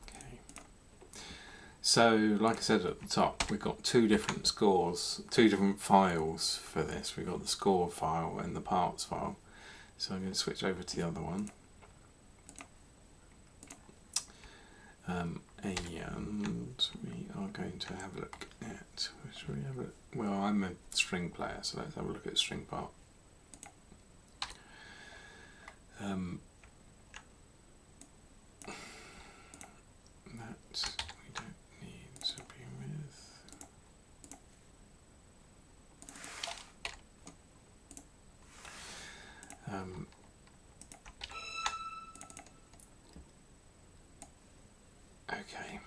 Okay. So, like I said at the top, we've got two different scores, two different files for this. We've got the score file and the parts file. So I'm going to switch over to the other one. And we are going to have a look at, should we have a, well, I'm a string player, so let's have a look at the string part. That we don't need to be with. Okay,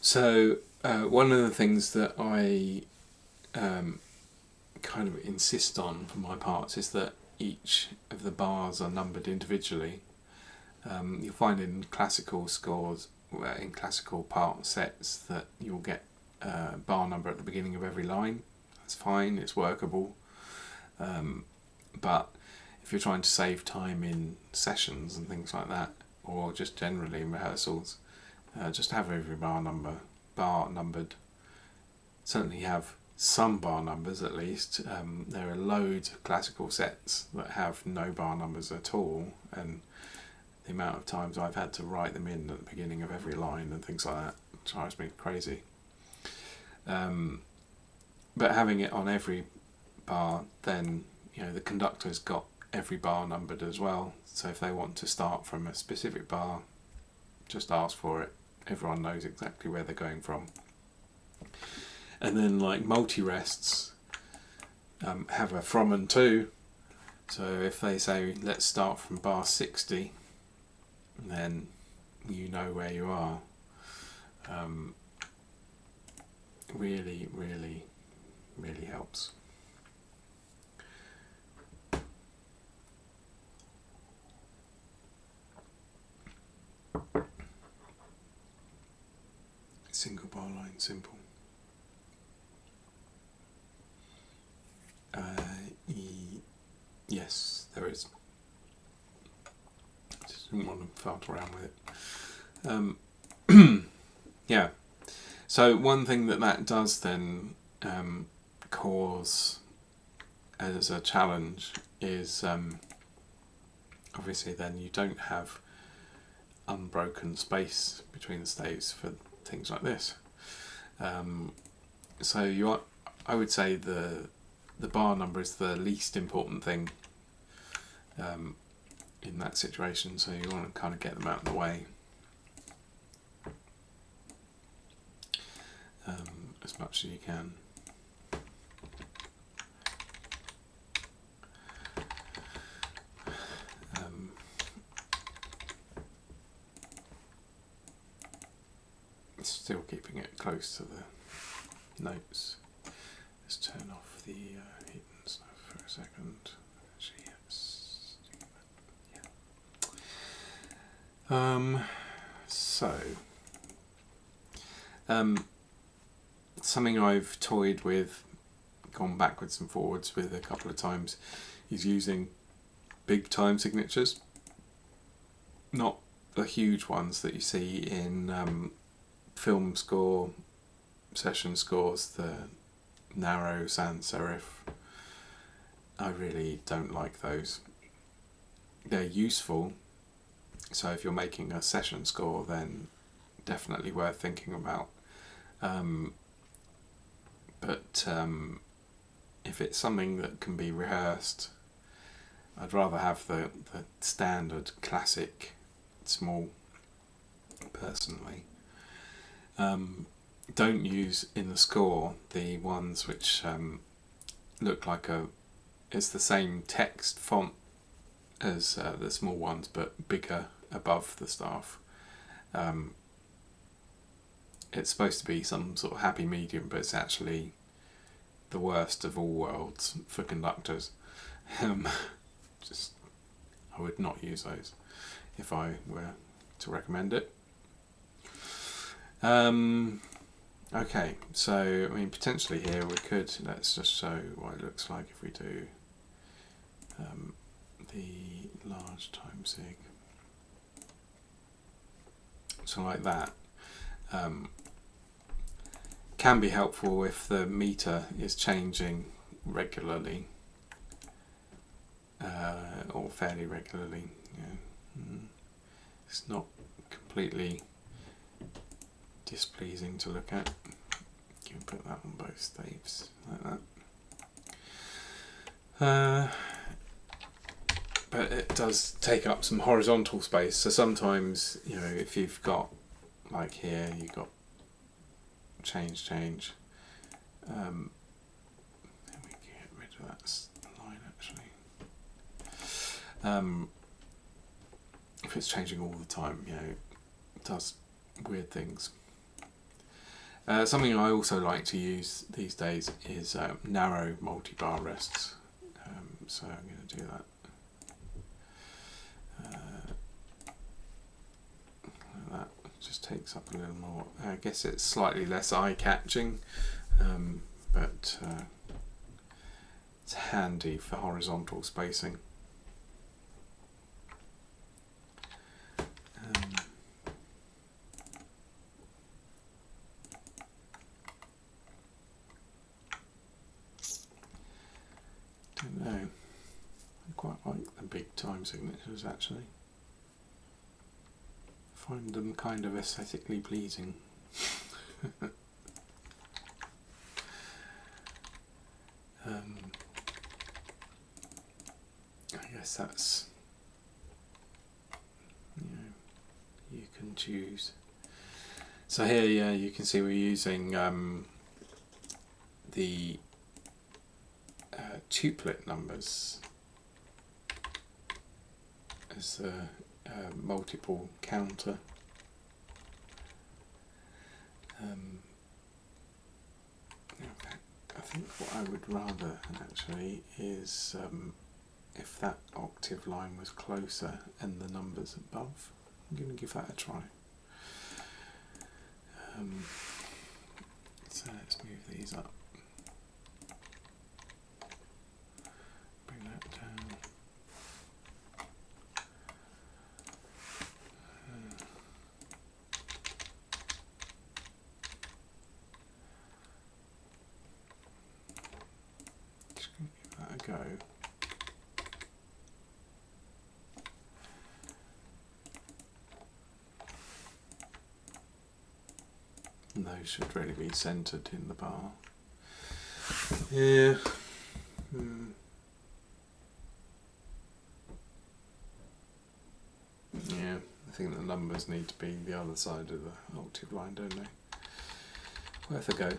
so one of the things that I kind of insist on for my parts is that each of the bars are numbered individually. You'll find in classical scores, in classical part sets, that you'll get a bar number at the beginning of every line. That's fine, it's workable. But if you're trying to save time in sessions and things like that, or just generally in rehearsals, just have every bar numbered. Certainly have some bar numbers at least. There are loads of classical sets that have no bar numbers at all, and the amount of times I've had to write them in at the beginning of every line and things like that drives me crazy. But having it on every bar, then the conductor's got every bar numbered as well, so if they want to start from a specific bar, just ask for it. Everyone knows exactly where they're going from. And then like multi-rests have a from and to, so if they say let's start from bar 60, then you know where you are. Really, really, really helps. Single bar line, simple. Yes, there is. Just didn't want to fart around with it. Yeah. So one thing that does then cause as a challenge is obviously then you don't have unbroken space between the staves for things like this. So I would say the bar number is the least important thing in that situation, so you want to kind of get them out of the way as much as you can. Still keeping it close to the notes. Let's turn off the heat and stuff for a second. Actually, yes. Yeah. Something I've toyed with, gone backwards and forwards with a couple of times, is using big time signatures. Not the huge ones that you see in film score, session scores, the narrow sans serif. I really don't like those. They're useful, so if you're making a session score, then definitely worth thinking about. But if it's something that can be rehearsed, I'd rather have the standard classic small, personally. Don't use in the score the ones which look like it's the same text font as the small ones but bigger above the staff. It's supposed to be some sort of happy medium, but it's actually the worst of all worlds for conductors. I would not use those if I were to recommend it. Okay, so I mean potentially here we could, let's just show what it looks like if we do the large time sig. So like that. Can be helpful if the meter is changing regularly or fairly regularly. Yeah. It's not completely displeasing to look at. You can put that on both staves like that. But it does take up some horizontal space, so sometimes, if you've got, like here, you've got change. Let me get rid of that line actually. If it's changing all the time, it does weird things. Something I also like to use these days is narrow multi-bar rests. So I'm going to do that. That just takes up a little more. I guess it's slightly less eye-catching, but it's handy for horizontal spacing. Don't know. I quite like the big time signatures actually. Find them kind of aesthetically pleasing. I guess that's, you can choose. So here, yeah, you can see we're using the tuplet numbers as the multiple counter. I think what I would rather actually is if that octave line was closer and the numbers above. I'm going to give that a try. So let's move these up. Bring that down. Just going to give that a go. And those should really be centred in the bar. Yeah. Yeah, I think the numbers need to be the other side of the octave line, don't they? Worth a go.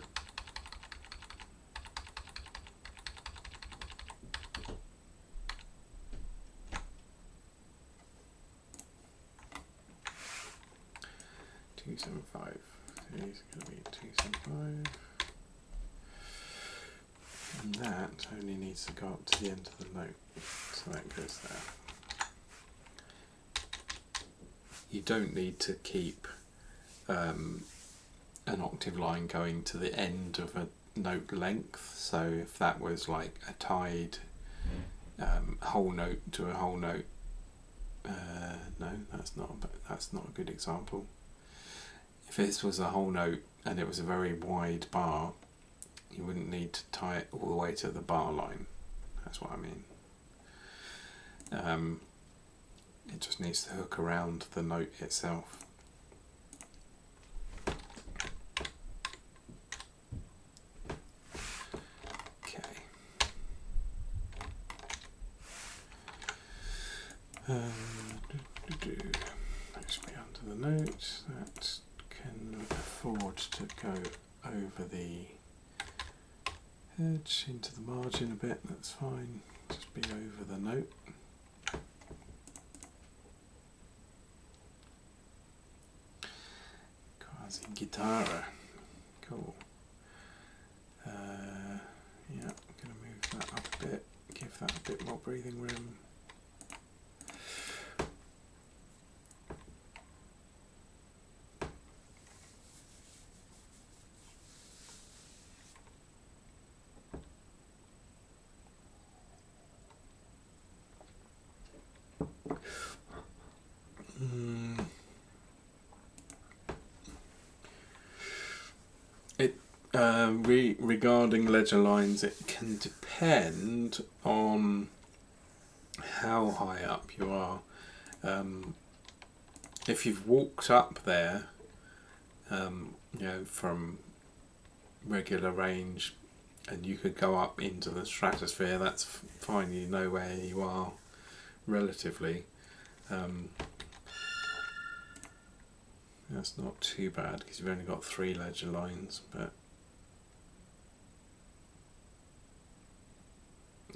$275. These are going to be $275. And that only needs to go up to the end of the note, so that goes there. You don't need to keep an octave line going to the end of a note length, so if that was like a tied whole note to a whole note, no, that's not a good example. If this was a whole note and it was a very wide bar, you wouldn't need to tie it all the way to the bar line. That's what I mean. It just needs to hook around the note itself. Okay. That should be under the note. That can afford to go over the edge into the margin a bit, that's fine, just be over the note. Quasi guitarra, cool. Yeah, I'm going to move that up a bit, give that a bit more breathing room. Regarding ledger lines, it can depend on how high up you are. If you've walked up there, from regular range, and you could go up into the stratosphere, that's fine. You know where you are relatively. That's not too bad because you've only got 3 ledger lines, but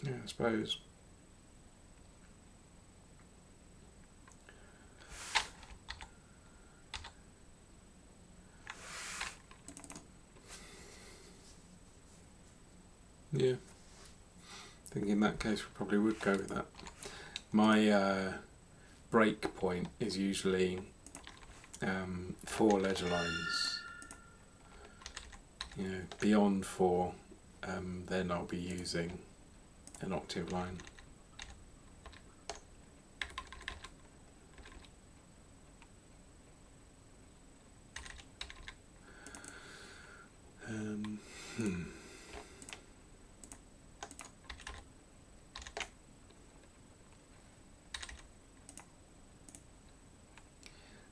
yeah, I suppose. Yeah. I think in that case we probably would go with that. My break point is usually 4 ledger lines. Beyond 4, then I'll be using an octave line.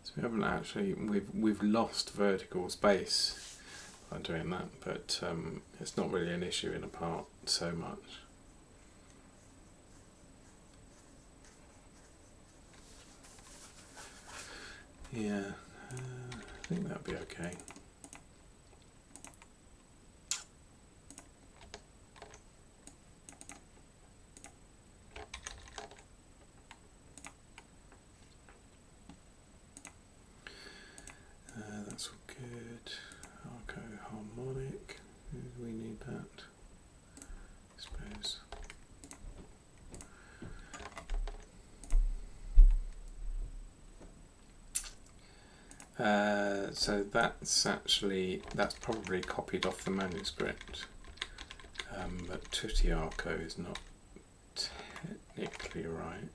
So we haven't actually, we've lost vertical space by doing that, but it's not really an issue in a part so much. Yeah, I think that'll be okay. That's all good. Arco harmonic. We need that, I suppose. So that's probably copied off the manuscript, but tutti arco is not technically right.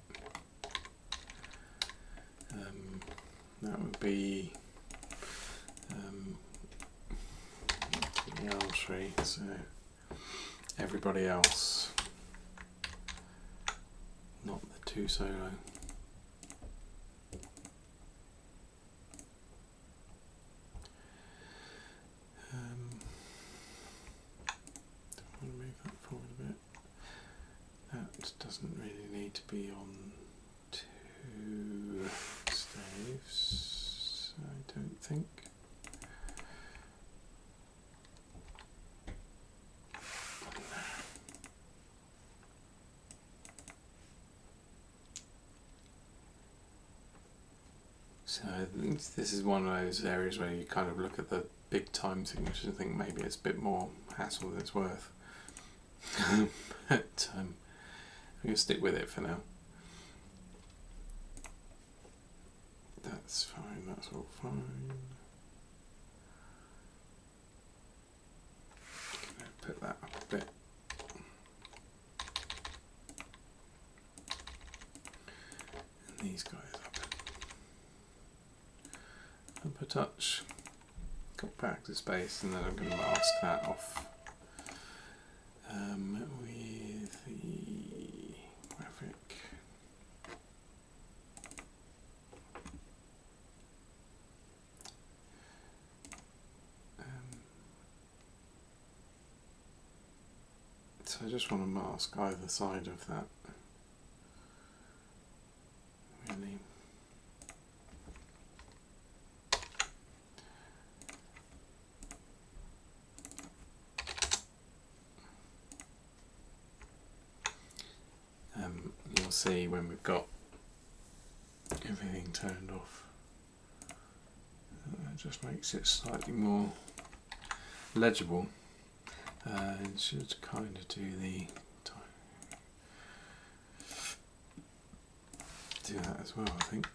That would be the archery, so everybody else, not the 2 solo. Doesn't really need to be on 2 staves, I don't think. So this is one of those areas where you kind of look at the big time signatures and think maybe it's a bit more hassle than it's worth. But I'm going to stick with it for now. That's fine, that's all fine. Put that up a bit. And these guys up. Up a touch. Got back to space, and then I'm going to mask that off with the graphic. So I just want to mask either side of that, really. You'll see when we've got everything turned off, it just makes it slightly more legible. It should kind of do that as well, I think.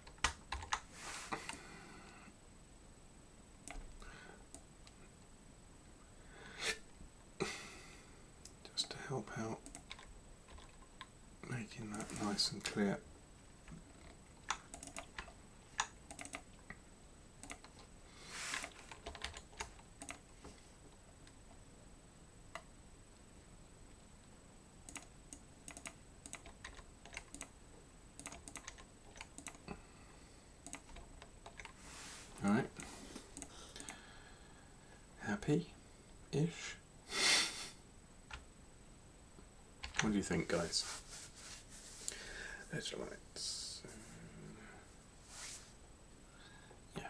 Just to help out making that nice and clear. Alright. Happy-ish? What do you think, guys? Ledger lights. Yeah.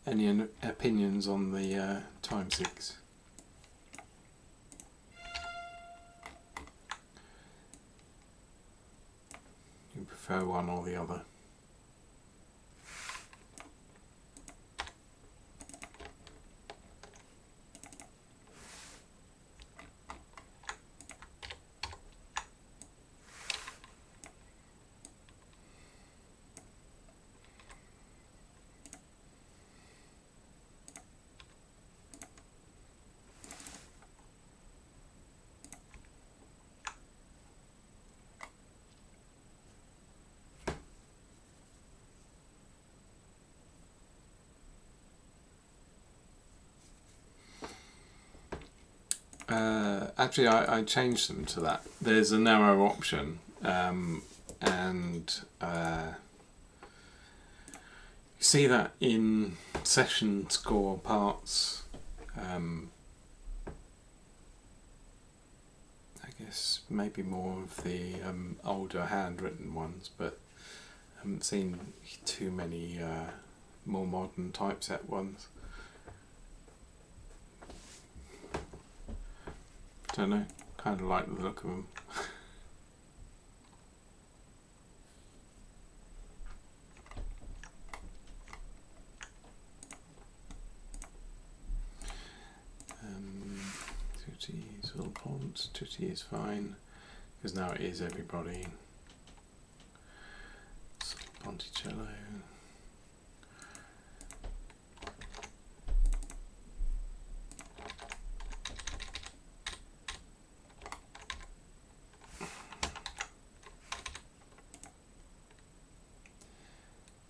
Any opinions on the time sigs? You prefer one or the other? Actually, I changed them to that. There's a narrow option, and you see that in session score parts. I guess maybe more of the older handwritten ones, but I haven't seen too many more modern typeset ones. Don't know, kind of like the look of them. Tutti is all fonts. Tutti is fine because now it is everybody. Ponticello.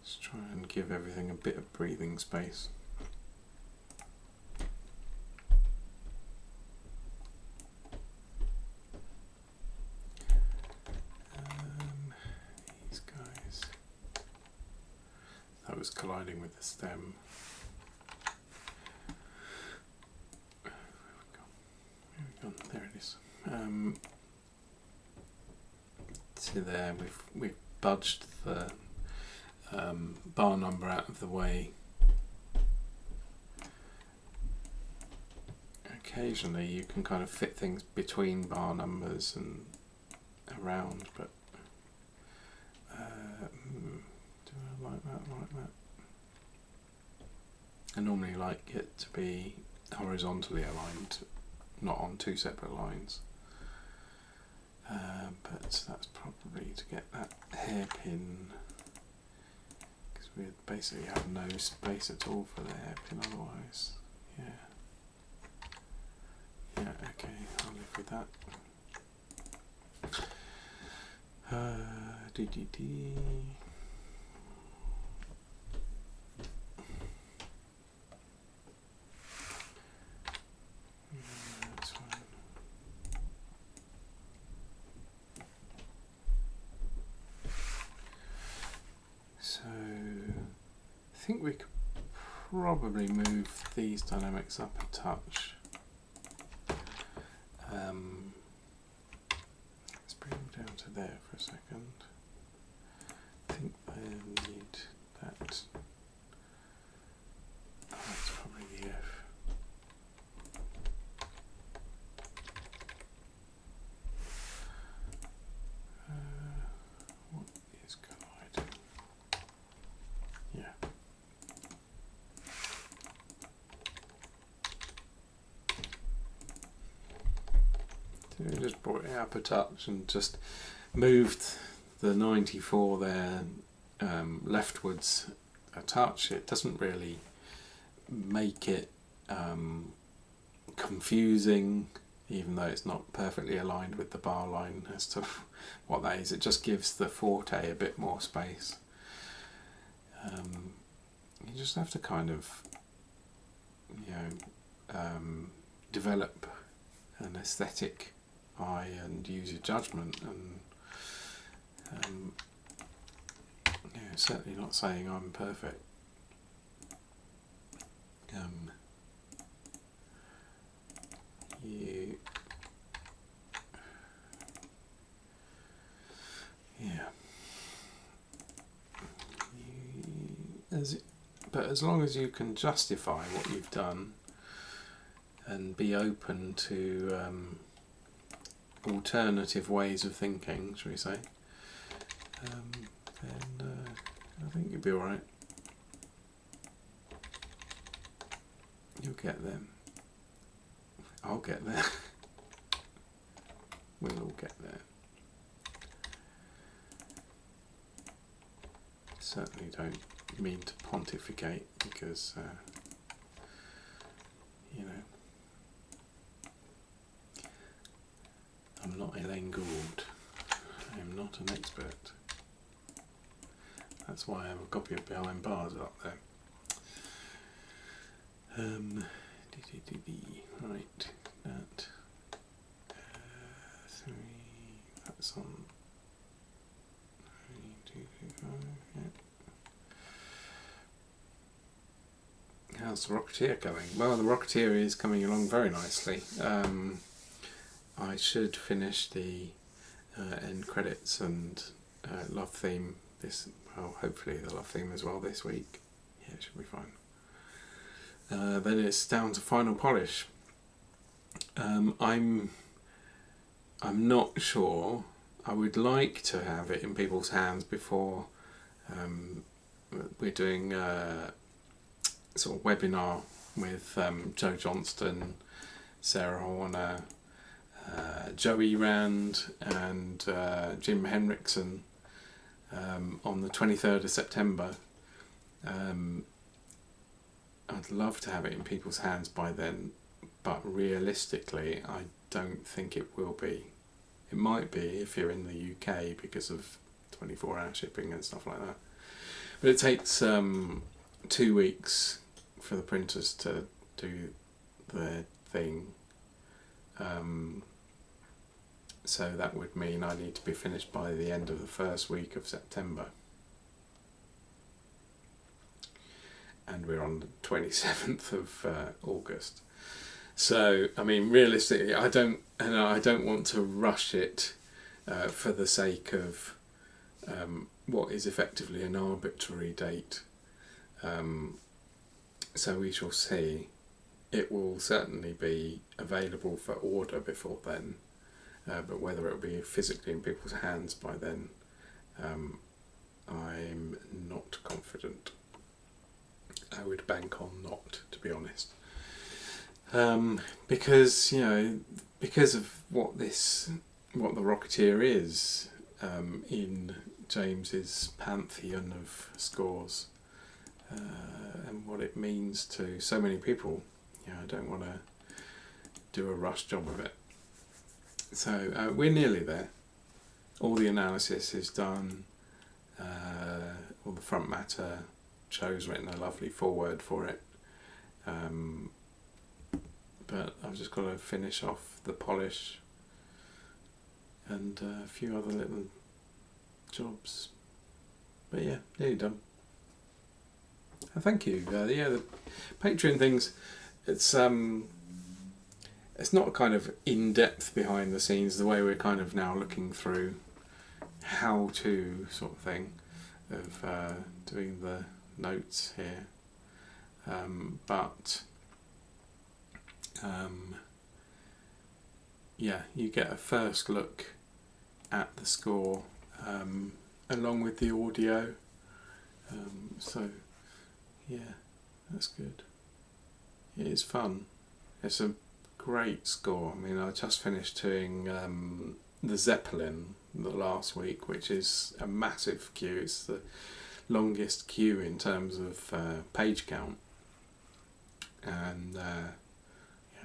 Let's try and give everything a bit of breathing space. These guys. That was colliding with the stem. Where have we gone? There it is. To there, we've budged the bar number out of the way. Occasionally you can kind of fit things between bar numbers and around, but do I like that? I normally like it to be horizontally aligned, not on two separate lines. But that's probably to get that hairpin, because we basically have no space at all for the hairpin otherwise. Yeah, okay, I'll live with that. DDD. That's fine. So I think we could probably move these dynamics up a touch. Let's bring them down to there for a second. I think I need that. Oh, that's probably the F. What is colliding? Yeah. So we just brought it up a touch and just moved the 94 there leftwards a touch. It doesn't really make it confusing, even though it's not perfectly aligned with the bar line as to what that is. It just gives the forte a bit more space. You just have to kind of, develop an aesthetic eye and use your judgment, and certainly not saying I'm perfect. But as long as you can justify what you've done and be open to alternative ways of thinking, shall we say, then I think you'll be alright. You'll get there. I'll get there. We'll all get there. Certainly don't mean to pontificate, because I'm not Elaine Gould. I am not an expert. That's why I have a copy of Behind Bars up there. Right, that. It's on 3, 2, 3, 5, yeah. How's the Rocketeer going? Well, the Rocketeer is coming along very nicely. I should finish the end credits and love theme hopefully the love theme as well this week. Yeah, it should be fine. Then it's down to final polish. I'm not sure. I would like to have it in people's hands before we're doing a sort of webinar with Joe Johnston, Sarah Horner, Joey Rand and Jim Henriksen on the 23rd of September. I'd love to have it in people's hands by then, but realistically I don't think it will be. It might be if you're in the UK because of 24-hour shipping and stuff like that. But it takes 2 weeks for the printers to do their thing. So that would mean I need to be finished by the end of the first week of September. And we're on the 27th of August. So, I mean, realistically, I don't want to rush it for the sake of what is effectively an arbitrary date. So we shall see. It will certainly be available for order before then, but whether it will be physically in people's hands by then, I'm not confident. I would bank on not, to be honest. Because of what the Rocketeer is in James's pantheon of scores, and what it means to so many people. I don't want to do a rush job of it. So we're nearly there. All the analysis is done. All the front matter. Joe's written a lovely foreword for it. But I've just got to finish off the polish and a few other little jobs. But yeah, nearly done. Thank you. The Patreon things, it's not kind of in-depth behind the scenes the way we're kind of now looking through how-to sort of thing of doing the notes here. You get a first look at the score along with the audio. So yeah, that's good. It is fun. It's a great score. I mean, I just finished doing the Zeppelin the last week, which is a massive queue. It's the longest queue in terms of page count, and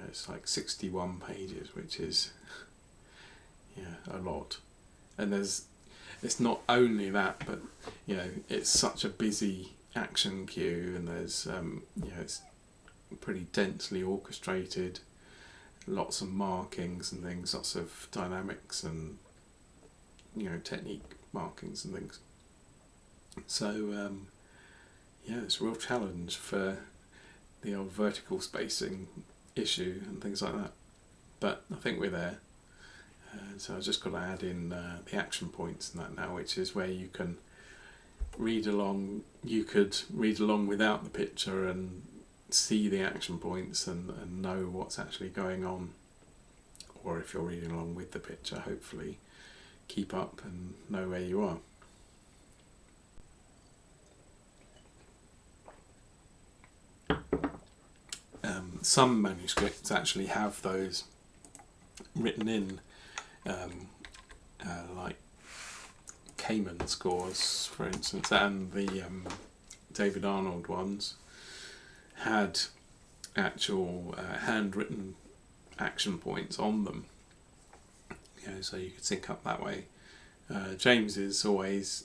it's like 61 pages, which is a lot. And it's not only that, but it's such a busy action queue, and there's it's pretty densely orchestrated, lots of markings and things, lots of dynamics and technique markings and things. So it's a real challenge for the old vertical spacing issue and things like that, but I think we're there. So I've just got to add in the action points and that now, which is where you can read along. You could read along without the picture and see the action points and know what's actually going on, or if you're reading along with the picture, hopefully keep up and know where you are. Some manuscripts actually have those written in, like Cayman scores, for instance, and the David Arnold ones had actual handwritten action points on them, so you could sync up that way. James's always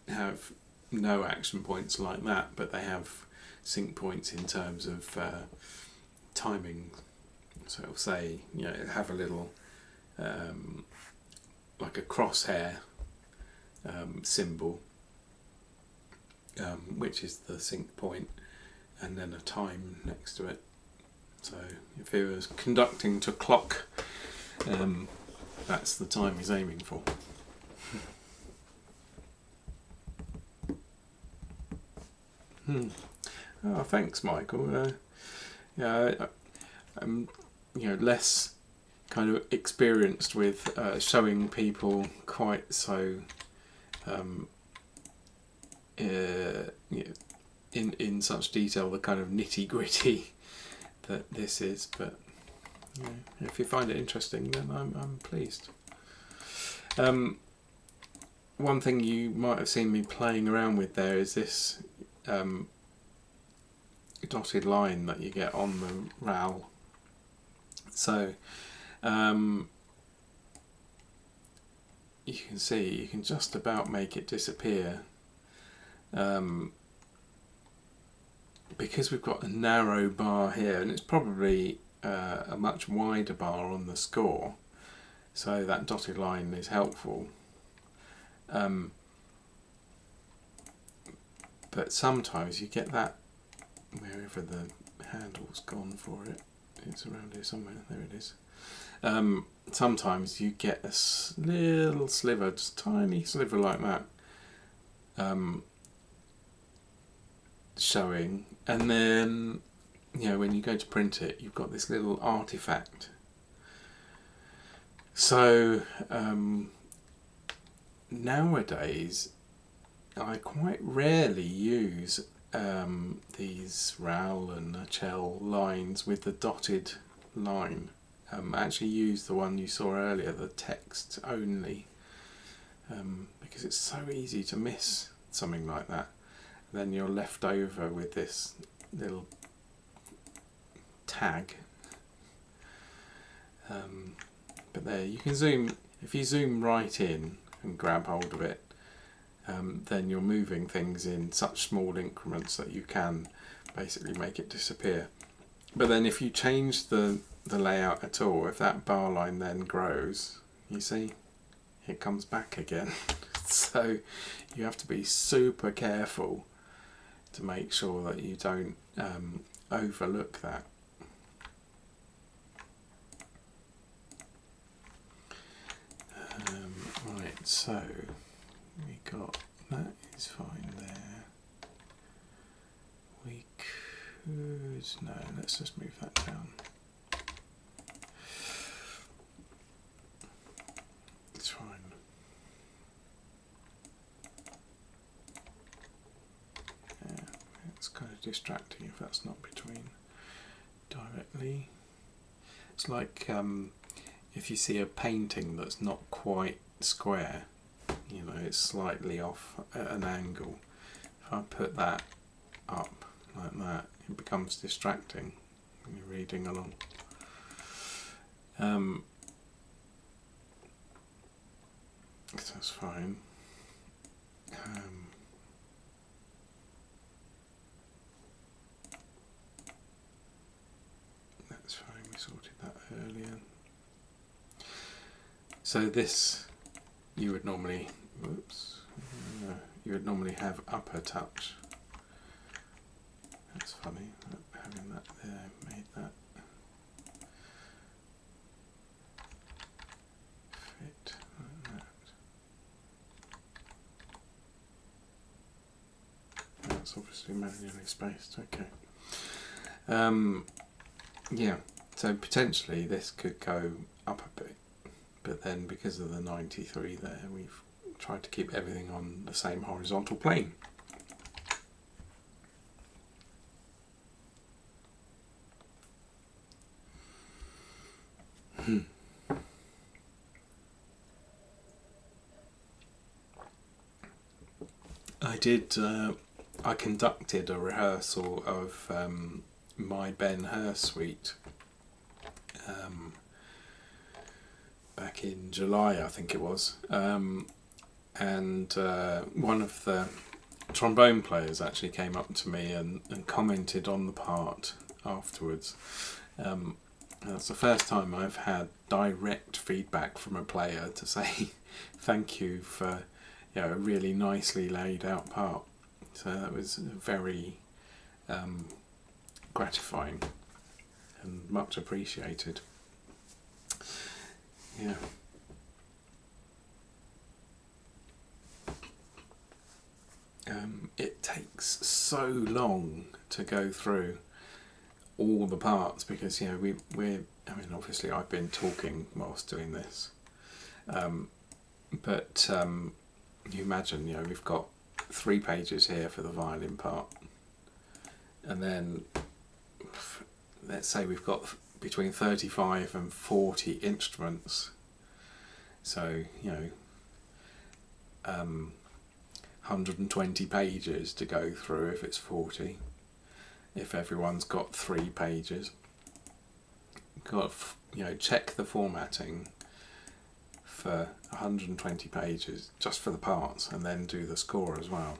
have no action points like that, but they have sync points in terms of timing. So it'll say, have a little like a crosshair symbol, which is the sync point, and then a time next to it. So if he was conducting to clock, that's the time he's aiming for. Oh, thanks, Michael. Yeah, I'm less kind of experienced with showing people quite so in such detail the kind of nitty gritty that this is, but if you find it interesting, then I'm pleased. One thing you might have seen me playing around with there is this dotted line that you get on the RAL. So you can see you can just about make it disappear, because we've got a narrow bar here, and it's probably a much wider bar on the score, so that dotted line is helpful. But sometimes you get that wherever the handle's gone for it. It's around here somewhere. There it is. Sometimes you get a little sliver, just tiny sliver like that, showing, and then when you go to print it, you've got this little artifact. So nowadays I quite rarely use these RAL and HL lines with the dotted line. I actually use the one you saw earlier, the text only, because it's so easy to miss something like that. Then you're left over with this little tag. But there, you can zoom. If you zoom right in and grab hold of it, then you're moving things in such small increments that you can basically make it disappear. But then if you change the layout at all, if that bar line then grows, you see, it comes back again. So you have to be super careful to make sure that you don't overlook that. Right, so we got that is fine there. We could, no, let's just move that down. It's fine. Yeah, it's kind of distracting if that's not between directly. It's like if you see a painting that's not quite square, it's slightly off at an angle. If I put that up like that, it becomes distracting when you're reading along. So that's fine. That's fine, we sorted that earlier. So this, you would normally, you would normally have upper touch. That's funny, having that there made that fit like that. That's obviously manually spaced, okay. Yeah, so potentially this could go up a bit, but then because of the 93 there, we've tried to keep everything on the same horizontal plane. I conducted a rehearsal of my Ben Hur suite back in July, I think it was, and one of the trombone players actually came up to me and commented on the part afterwards, And that's the first time I've had direct feedback from a player to say thank you for, you know, a really nicely laid out part. So that was very gratifying and much appreciated. Yeah. It takes so long to go through all the parts because, you know, we're I mean, obviously I've been talking whilst doing this, but you imagine, you know, we've got 3 pages here for the violin part, and then let's say we've got between 35 and 40 instruments, so, you know, 120 pages to go through if it's 40, if everyone's got 3 pages. Got, you know, check the formatting for 120 pages just for the parts, and then do the score as well.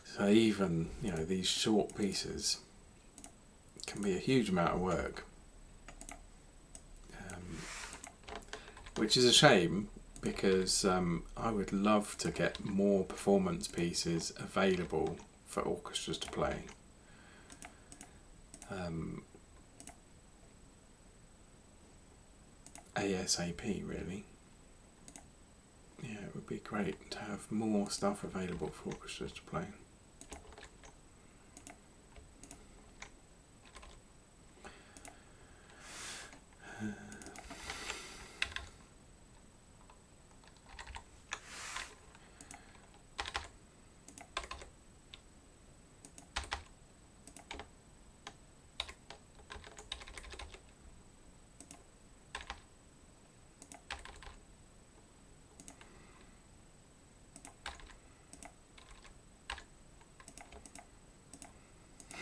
So even, you know, these short pieces can be a huge amount of work, which is a shame because I would love to get more performance pieces available for orchestras to play. ASAP, really. Yeah, it would be great to have more stuff available for orchestras to play.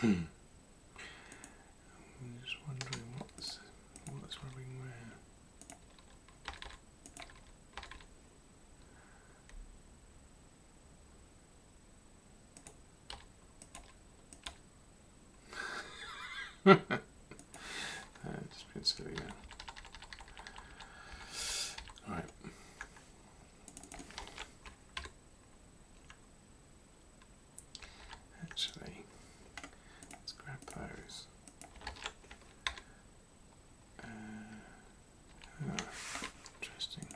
I'm just wondering what's rubbing where. It's been silly now. Right. Actually, let's grab those. Interesting.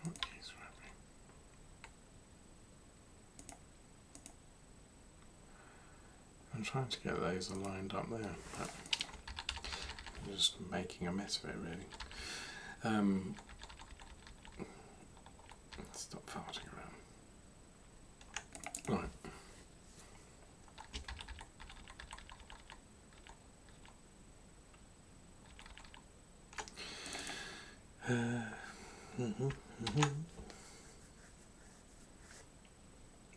What is rubbing? I'm trying to get those aligned up there, but I'm just making a mess of it, really. Stop farting around. Right.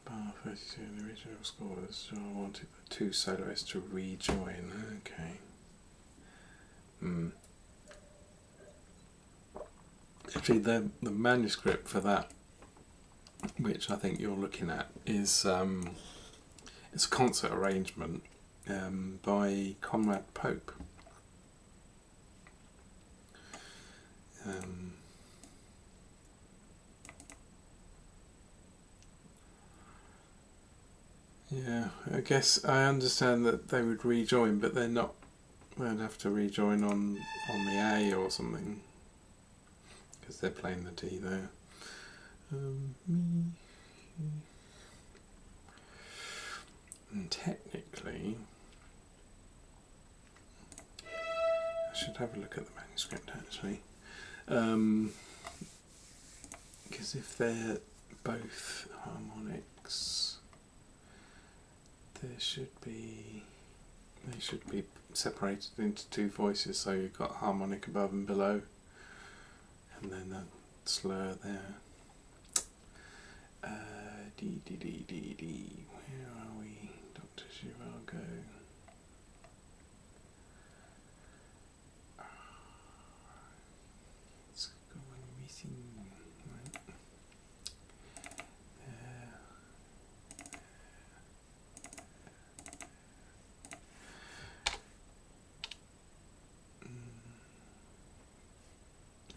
Bar 32 in the original scores, so I wanted the 2 soloists to rejoin. Okay. Actually, the manuscript for that, which I think you're looking at, is it's a concert arrangement by Conrad Pope. Yeah, I guess I understand that they would rejoin, but they're not. They'd have to rejoin on the A or something, because they're playing the D there. And technically, I should have a look at the manuscript actually, because if they're both harmonics, they should be separated into 2 voices, so you've got harmonic above and below, and then a slur there. Where are we? Dr. Zhivago. It's got one missing. Right.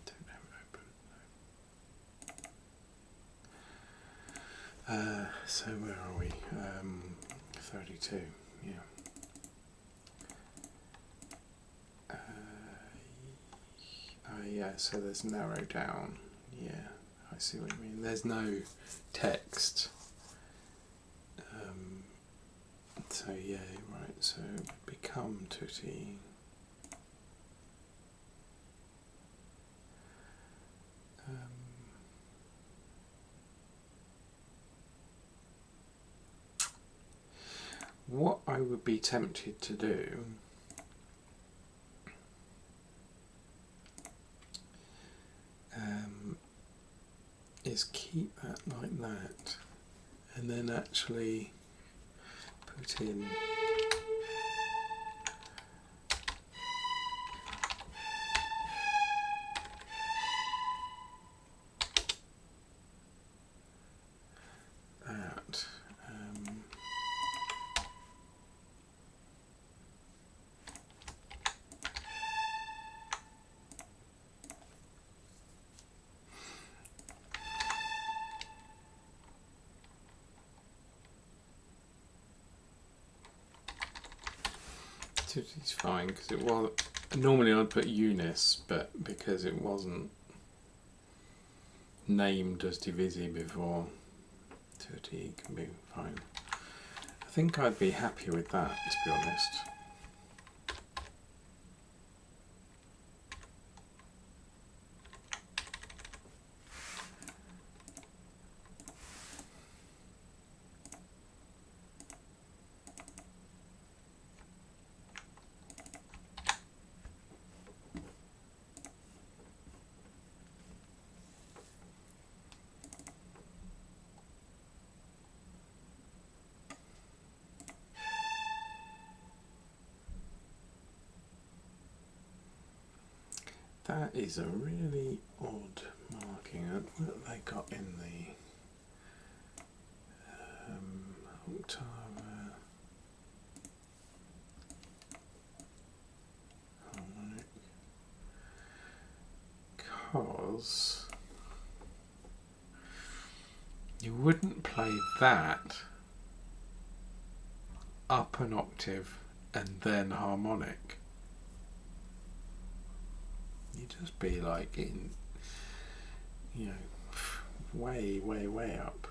Don't have it open. So where are we? 32. Yeah. Yeah, so there's narrow down. Yeah, I see what you mean. There's no text. So yeah, right, so become tutti. What I would be tempted to do is keep that like that, and then actually put in that. It's fine because it was. Normally I'd put Eunice, but because it wasn't named as Divisi before, tutti can be fine. I think I'd be happy with that, to be honest. That is a really odd marking. What have they got in the octave harmonic? Because you wouldn't play that up an octave and then harmonic. You'd just be like in, you know, way, way, way up.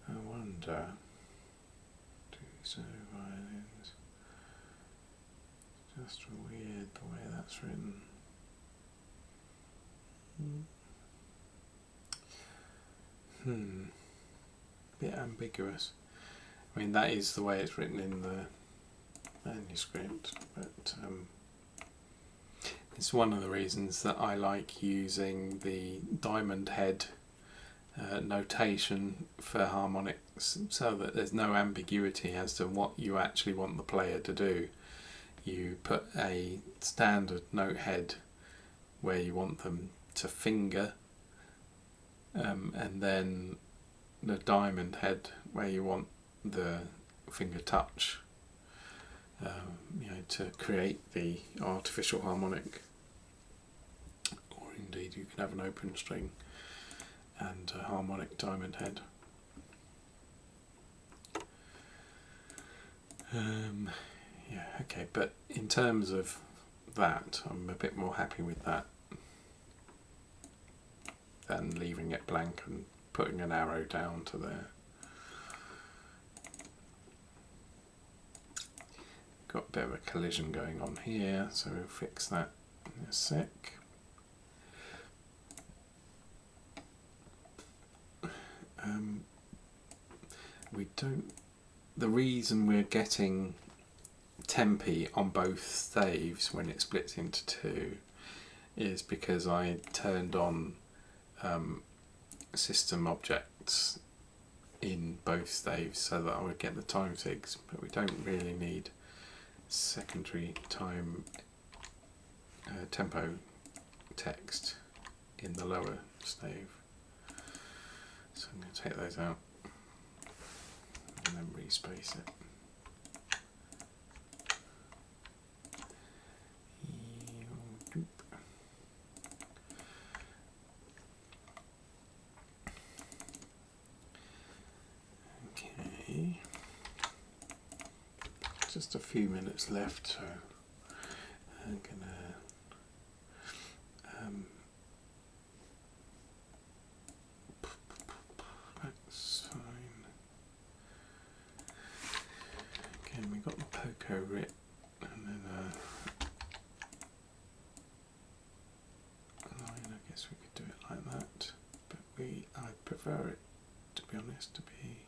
I wonder, do so violins, just weird the way that's written. Bit ambiguous. I mean, that is the way it's written in the manuscript, but it's one of the reasons that I like using the diamond head notation for harmonics, so that there's no ambiguity as to what you actually want the player to do. You put a standard note head where you want them to finger, and then the diamond head where you want the finger touch, to create the artificial harmonic. Or indeed you can have an open string and a harmonic diamond head. Yeah, okay, but in terms of that, I'm a bit more happy with that than leaving it blank and putting an arrow down to there. Got a bit of a collision going on here, so we'll fix that in a sec. The reason we're getting tempi on both staves when it splits into two is because I turned on system objects in both staves so that I would get the time figs, but we don't really need secondary time tempo text in the lower stave. So I'm going to take those out and then respace it. Okay, just a few minutes left, so I'm gonna that's fine. Again, we got the Poco writ, and then a line. I guess we could do it like that, but I'd prefer it, to be honest, to be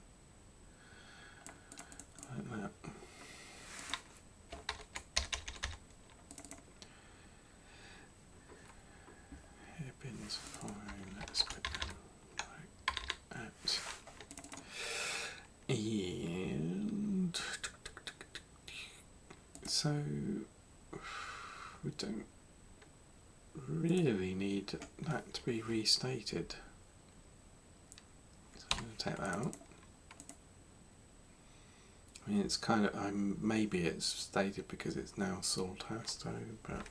like that. Hairpins are fine, let's put them like that. And so we don't really need that to be restated. So I'm going to take that out. I mean, it's kind of, maybe it's stated because it's now sol tasto, but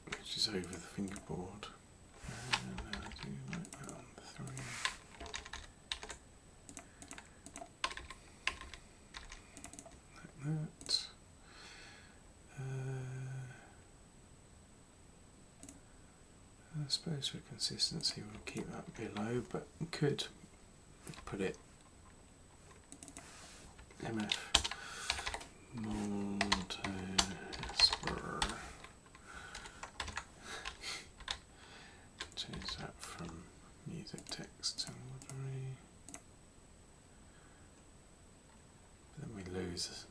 which is over the fingerboard. And I'll do like that on the 3. Like that. I suppose for consistency we'll keep that below, but we could put it MF Monte Esper. Change that from music text to ordinary. Then we lose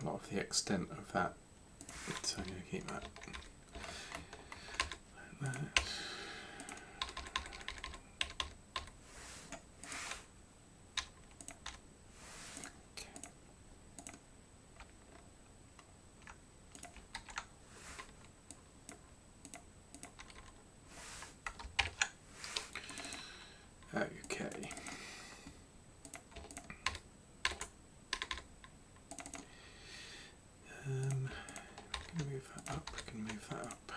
a lot of the extent of that, so I'm going to keep that like that. Okay. Can move that up, can move that up.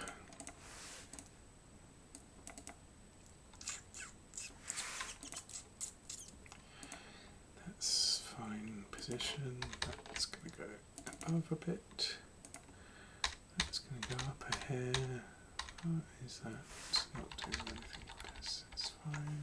That's fine position. That's going to go above a bit. That's going to go up a hair. What is that? It's not doing anything with this. It's fine.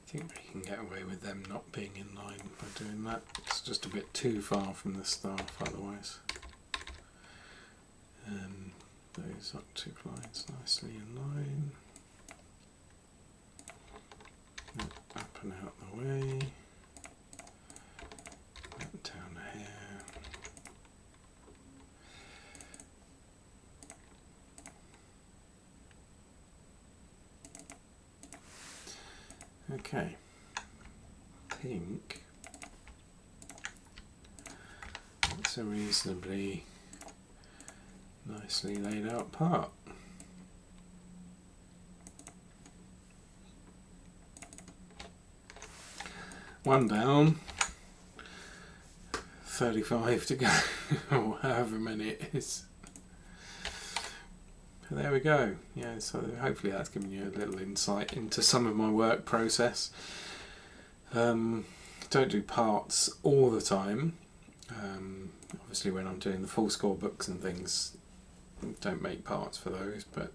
I think we can get away with them not being in line by doing that. It's just a bit too far from the staff otherwise. Those octave lines nicely in line. Up and out the way. That down a hair. Okay, I think that's a reasonably nicely laid out part. One down, 35 to go, or however many it is. There we go. Yeah, so hopefully that's given you a little insight into some of my work process. don't do parts all the time. Obviously when I'm doing the full score books and things, don't make parts for those, but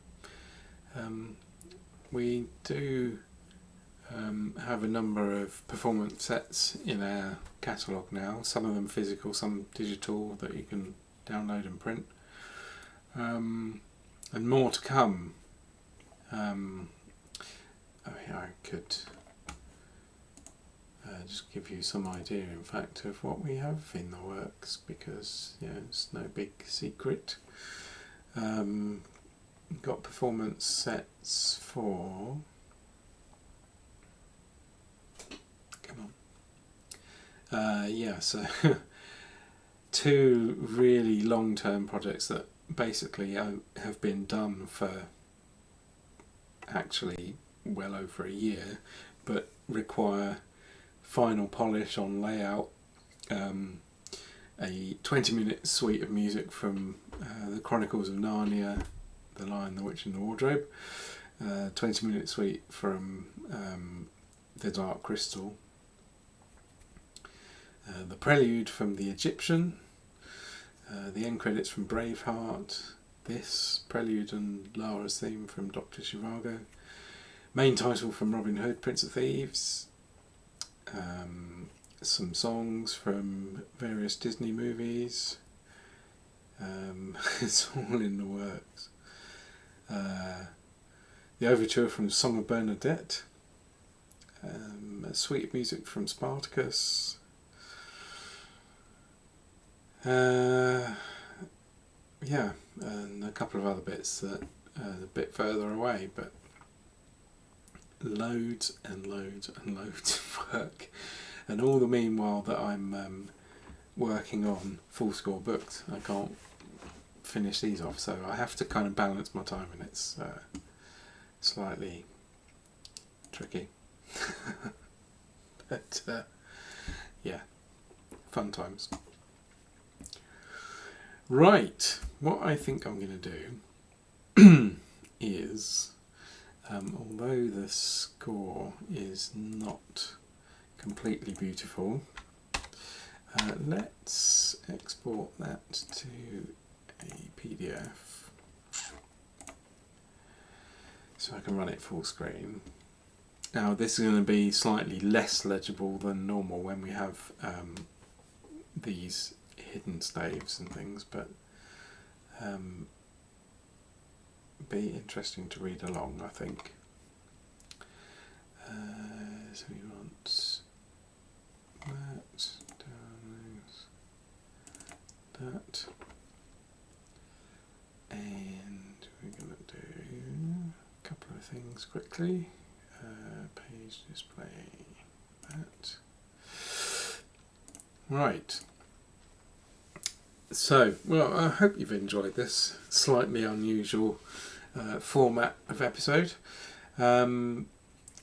we do have a number of performance sets in our catalogue now, some of them physical, some digital that you can download and print, and more to come. I could just give you some idea, in fact, of what we have in the works, because it's no big secret. Got performance sets for, come on, so two really long-term projects that basically have been done for actually well over a year, but require final polish on layout. A 20-minute suite of music from the Chronicles of Narnia, The Lion, the Witch and the Wardrobe. 20-minute suite from The Dark Crystal. The Prelude from The Egyptian. The end credits from Braveheart. This Prelude and Lara's theme from Dr. Zhivago. Main title from Robin Hood, Prince of Thieves. Some songs from various Disney movies. It's all in the works. The overture from Song of Bernadette. A suite of music from Spartacus. And a couple of other bits that are a bit further away, but loads and loads and loads of work, and all the meanwhile that I'm working on full score books. I can't finish these off, so I have to kind of balance my time, and it's slightly tricky. But fun times. Right, what I think I'm going to do is, although the score is not completely beautiful, let's export that to a PDF so I can run it full screen. Now this is going to be slightly less legible than normal when we have these hidden staves and things, but be interesting to read along, I think. So we want that, and we're going to do a couple of things quickly. Page display, that. Right. So, well, I hope you've enjoyed this slightly unusual format of episode.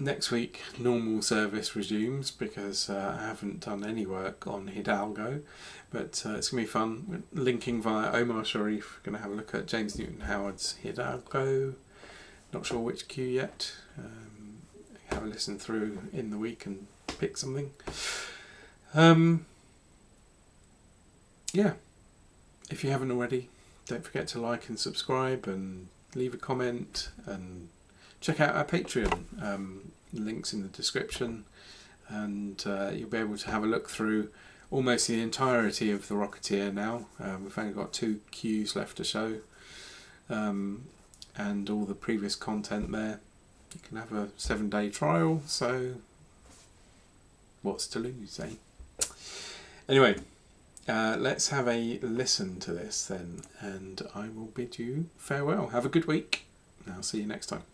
Next week, normal service resumes, because I haven't done any work on Hidalgo, but it's going to be fun. We're linking via Omar Sharif. We're going to have a look at James Newton Howard's Hidalgo. Not sure which cue yet. Have a listen through in the week and pick something. If you haven't already, don't forget to like and subscribe and leave a comment, and check out our Patreon. Links in the description, and you'll be able to have a look through almost the entirety of The Rocketeer now. We've only got 2 cues left to show, and all the previous content there. You can have a 7-day trial, so what's to lose, eh? Anyway, let's have a listen to this then, and I will bid you farewell. Have a good week, and I'll see you next time.